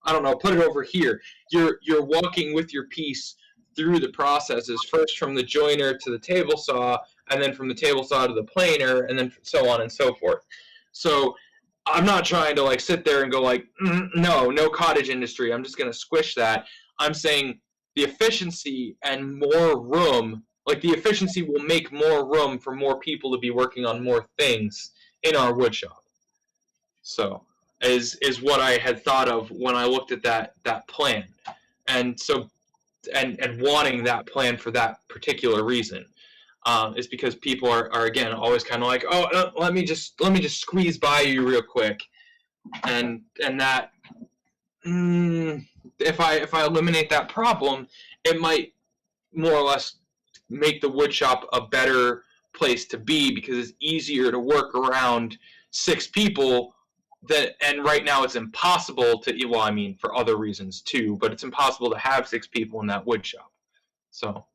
I don't know, put it over here. You're walking with your piece through the processes, first from the joiner to the table saw, and then from the table saw to the planer, and then so on and so forth. So I'm not trying to like sit there and go like, no cottage industry. I'm just going to squish that. I'm saying the efficiency and more room, like the efficiency will make more room for more people to be working on more things in our wood shop. So is what I had thought of when I looked at that plan. And so and wanting that plan for that particular reason. Is because people are again always kind of like, oh, let me just squeeze by you real quick, and that if I eliminate that problem, it might more or less make the wood shop a better place to be, because it's easier to work around 6 people. And right now it's impossible to, well, I mean for other reasons too, but it's impossible to have 6 people in that wood shop. So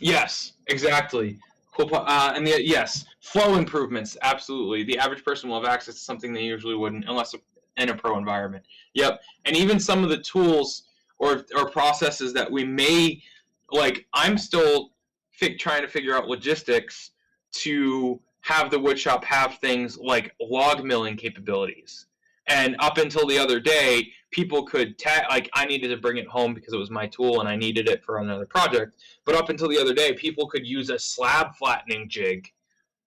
yes, exactly. Cool. Yes, flow improvements. Absolutely, the average person will have access to something they usually wouldn't, unless in a pro environment. Yep, and even some of the tools or processes that we may like. I'm still trying to figure out logistics to have the woodshop have things like log milling capabilities. And up until the other day, people could like I needed to bring it home because it was my tool and I needed it for another project. But up until the other day, people could use a slab flattening jig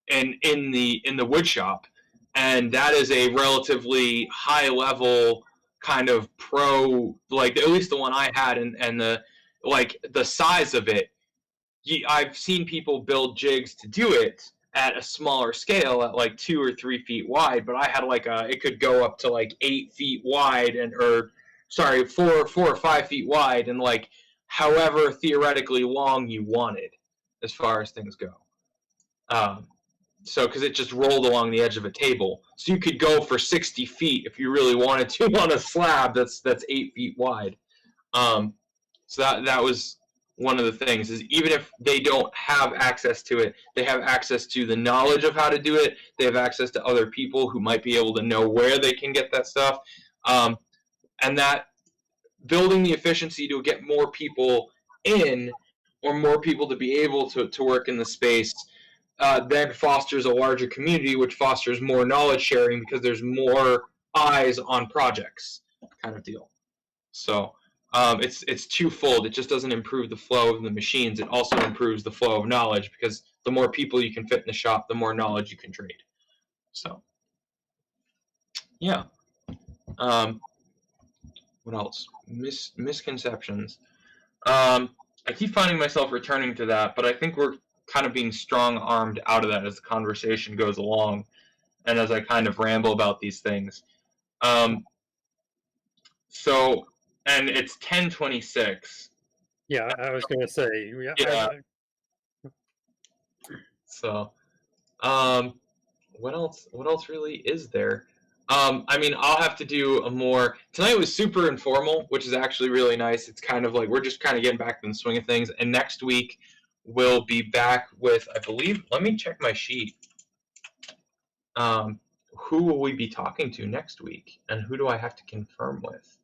in the wood shop, and that is a relatively high level kind of pro, like at least the one I had, and the size of it. I've seen people build jigs to do it at a smaller scale, at like 2 or 3 feet wide, but I had like it could go up to like 8 feet wide, and or sorry, 4 or 5 feet wide, and like however theoretically long you wanted. as far as things go. So because it just rolled along the edge of a table, so you could go for 60 feet if you really wanted to on a slab that's 8 feet wide. So that was one of the things, is even if they don't have access to it, they have access to the knowledge of how to do it. They have access to other people who might be able to know where they can get that stuff, and that building the efficiency to get more people in, or more people to be able to work in the space, then fosters a larger community, which fosters more knowledge sharing because there's more eyes on projects, kind of deal. So it's twofold. It just doesn't improve the flow of the machines. It also improves the flow of knowledge, because the more people you can fit in the shop, the more knowledge you can trade. So, yeah. What else? Misconceptions. I keep finding myself returning to that, but I think we're kind of being strong-armed out of that as the conversation goes along, and as I kind of ramble about these things. So, and it's 10:26. Yeah, I was going to say. Yeah. So, what else? What else really is there? I mean, I'll have to do a more. Tonight was super informal, which is actually really nice. It's kind of like we're just kind of getting back in the swing of things. And next week we'll be back with, I believe. Let me check my sheet. Who will we be talking to next week, and who do I have to confirm with?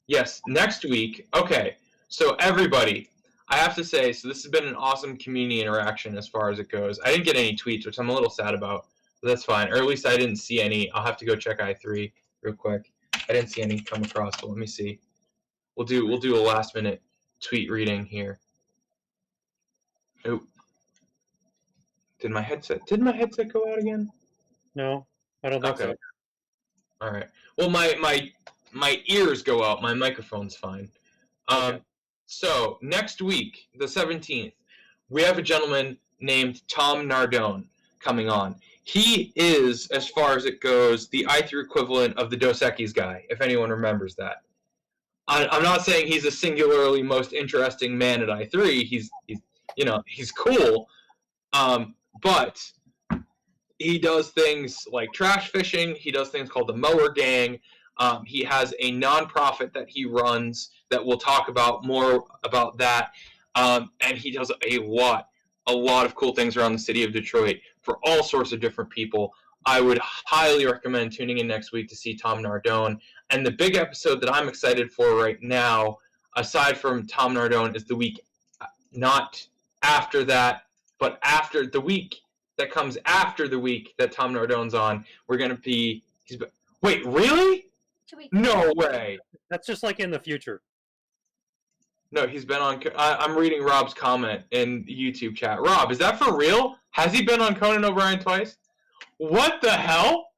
Yes, next week. Okay, so everybody, I have to say, so this has been an awesome community interaction as far as it goes. I didn't get any tweets, which I'm a little sad about, but that's fine. Or at least I didn't see any. I'll have to go check i3 real quick. I didn't see any come across, but let me see. We'll do a last minute tweet reading here. Oh, did my headset go out again? No, I don't think so. All right. Well, my ears go out. My microphone's fine. Okay. So next week, the 17th, we have a gentleman named Tom Nardone coming on. He is, as far as it goes, the i3 equivalent of the Dos Equis guy, if anyone remembers that. I'm not saying he's a singularly most interesting man at i3. He's cool, but he does things like trash fishing. He does things called the Mower Gang. He has a nonprofit that he runs that we'll talk about more about that. And he does a lot of cool things around the city of Detroit for all sorts of different people. I would highly recommend tuning in next week to see Tom Nardone. And the big episode that I'm excited for right now, aside from Tom Nardone, is the week not after that, but after the week that comes after the week that Tom Nardone's on. We're going to be... Wait, really? No way. That's just like in the future. No, he's been on... I'm reading Rob's comment in the YouTube chat. Rob, is that for real? Has he been on Conan O'Brien twice? What the hell?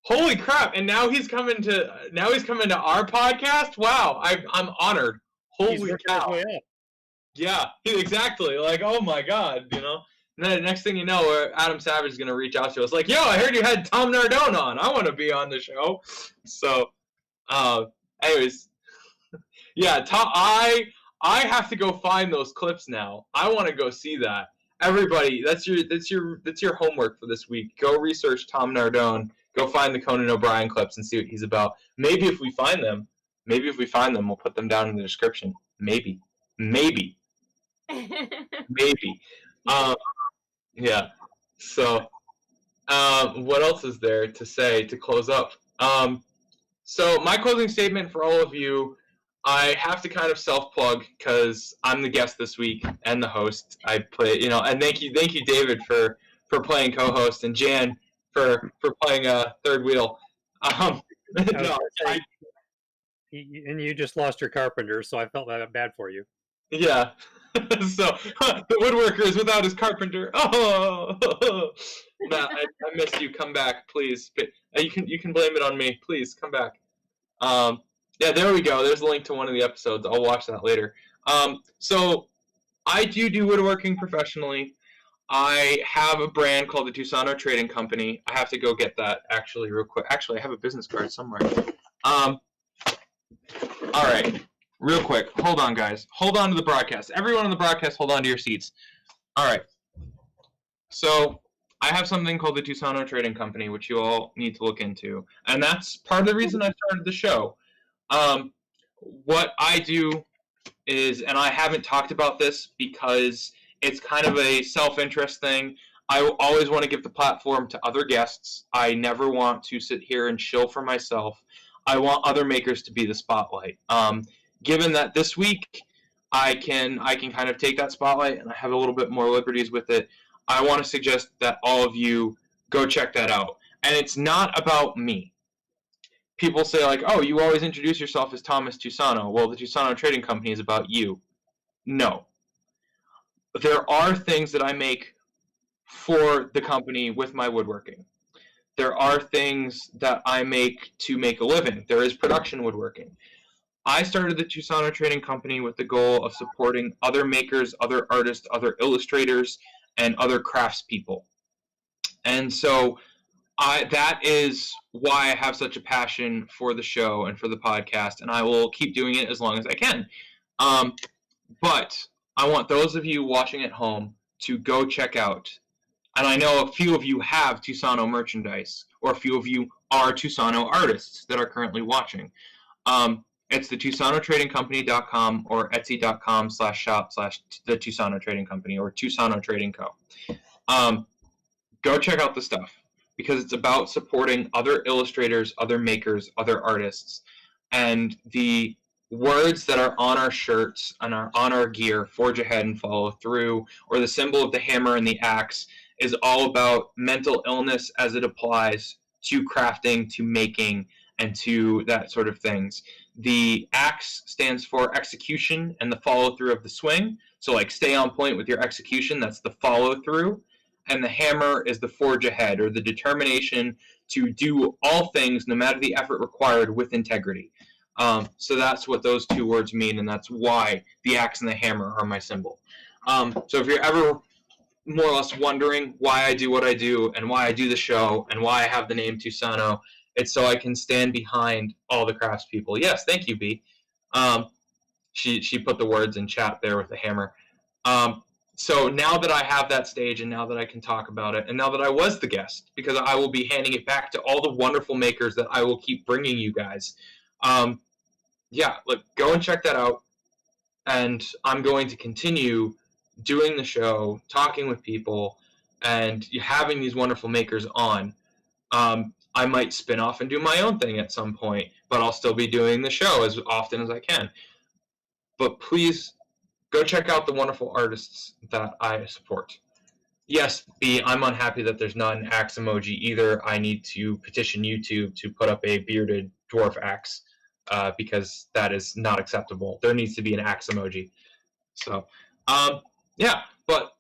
Holy crap! And now he's coming to our podcast? Wow, I'm honored. Holy cow! Yeah, exactly. Like, oh my god, And then next thing you know, Adam Savage is gonna reach out to us like, "Yo, I heard you had Tom Nardone on. I want to be on the show." So, anyways, yeah, Tom, I have to go find those clips now. I want to go see that. Everybody, that's your homework for this week. Go research Tom Nardone. Go find the Conan O'Brien clips and see what he's about. Maybe if we find them, we'll put them down in the description. Maybe. Yeah. So, what else is there to say to close up? So my closing statement for all of you, I have to kind of self-plug because I'm the guest this week and the host. I play, and thank you, David, for playing co-host, and Jan for playing third wheel. And you just lost your carpenter, so I felt bad for you. Yeah. So the woodworker is without his carpenter. Oh, Matt, I missed you. Come back, please. You can blame it on me. Please come back. Yeah, there we go. There's a link to one of the episodes. I'll watch that later. So I do woodworking professionally. I have a brand called the Tusano Trading Company. I have to go get that actually real quick. Actually, I have a business card somewhere. All right. real quick. Hold on, guys. Hold on to the broadcast. Everyone on the broadcast, hold on to your seats. All right. So I have something called the Tusano Trading Company, which you all need to look into, and that's part of the reason I started the show. What I do is, and I haven't talked about this because it's kind of a self-interest thing. I always want to give the platform to other guests. I never want to sit here and shill for myself. I want other makers to be the spotlight. Given that this week I can kind of take that spotlight and I have a little bit more liberties with it, I want to suggest that all of you go check that out. And it's not about me. People say, like, oh, you always introduce yourself as Thomas Tusano. Well, the Tusano Trading Company is about you. No. There are things that I make for the company with my woodworking. There are things that I make to make a living. There is production woodworking. I started the Tusano Trading Company with the goal of supporting other makers, other artists, other illustrators, and other craftspeople. And so that is why I have such a passion for the show and for the podcast, and I will keep doing it as long as I can. But I want those of you watching at home to go check out, and I know a few of you have Tusano merchandise, or a few of you are Tusano artists that are currently watching. It's the TusanoTradingCompany.com or Etsy.com/shop/the Tusano Trading Company or Tusano Trading Co. Go check out the stuff, because it's about supporting other illustrators, other makers, other artists. And the words that are on our shirts and on our gear, forge ahead and follow through, or the symbol of the hammer and the axe, is all about mental illness as it applies to crafting, to making, and to that sort of things. The axe stands for execution and the follow through of the swing. So like stay on point with your execution, that's the follow through. And the hammer is the forge ahead, or the determination to do all things, no matter the effort required, with integrity. So that's what those two words mean, and that's why the axe and the hammer are my symbol. So if you're ever more or less wondering why I do what I do, and why I do the show, and why I have the name Tusano, it's so I can stand behind all the craftspeople. Yes, thank you, B. She put the words in chat there with the hammer. So now that I have that stage, and now that I can talk about it, and now that I was the guest, because I will be handing it back to all the wonderful makers that I will keep bringing you guys. Yeah, look, go and check that out. And I'm going to continue doing the show, talking with people, and having these wonderful makers on. I might spin off and do my own thing at some point, but I'll still be doing the show as often as I can. But please go check out the wonderful artists that I support. Yes, B, I'm unhappy that there's not an axe emoji either. I need to petition YouTube to put up a bearded dwarf axe, because that is not acceptable. There needs to be an axe emoji. So, yeah, but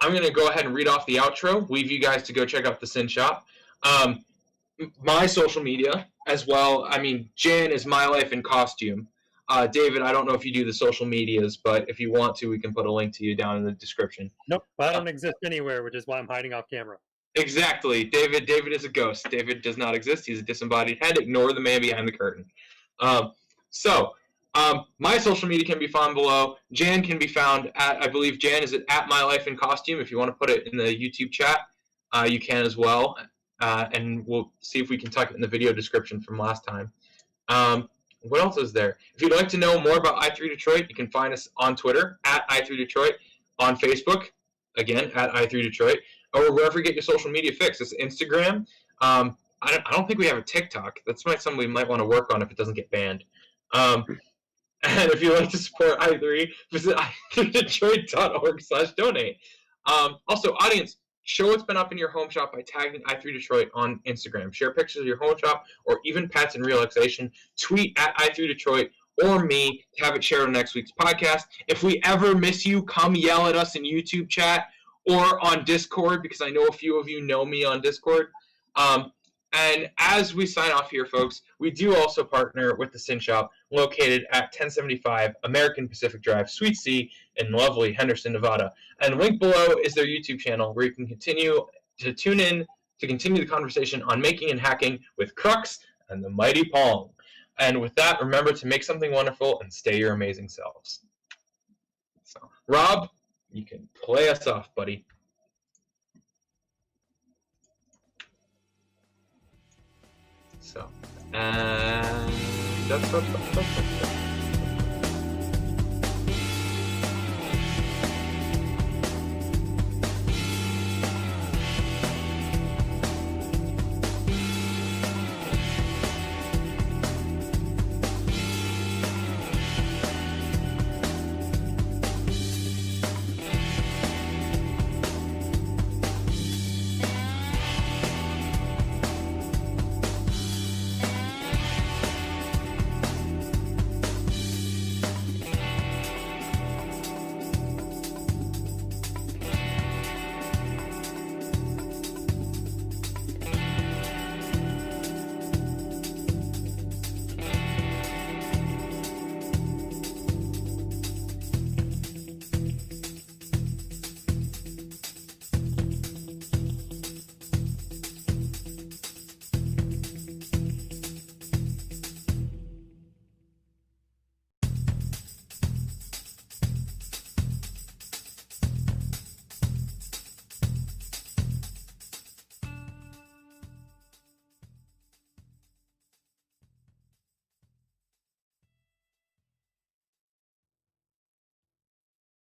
I'm going to go ahead and read off the outro, leave you guys to go check out the SynShop. My social media as well. I mean, Jan is My Life in Costume. David, I don't know if you do the social medias, but if you want to, we can put a link to you down in the description. Nope, I don't exist anywhere, which is why I'm hiding off camera. Exactly. David is a ghost. David does not exist. He's a disembodied head. Ignore the man behind the curtain. My social media can be found below. Jan can be found at, I believe Jan is at My Life in Costume. If you want to put it in the YouTube chat, you can as well. And we'll see if we can tuck it in the video description from last time. What else is there? If you'd like to know more about i3 Detroit, you can find us on Twitter at i3 Detroit, on Facebook, again, at i3 Detroit, or wherever you get your social media fix. It's Instagram. I don't think we have a TikTok. That's something we might want to work on if it doesn't get banned. And if you'd like to support i3, visit i3detroit.org/donate. Also, audience, show what's been up in your home shop by tagging i3 Detroit on Instagram. Share pictures of your home shop or even pets and relaxation. Tweet at i3 Detroit or me to have it shared on next week's podcast. If we ever miss you, come yell at us in YouTube chat or on Discord, because I know a few of you know me on Discord. And as we sign off here, folks, we do also partner with the SynShop, located at 1075 American Pacific Drive, Suite C, in lovely Henderson, Nevada. And link below is their YouTube channel, where you can continue to tune in to continue the conversation on making and hacking with Crux and the Mighty Pong. And with that, remember to make something wonderful and stay your amazing selves. So, Rob, you can play us off, buddy. So, and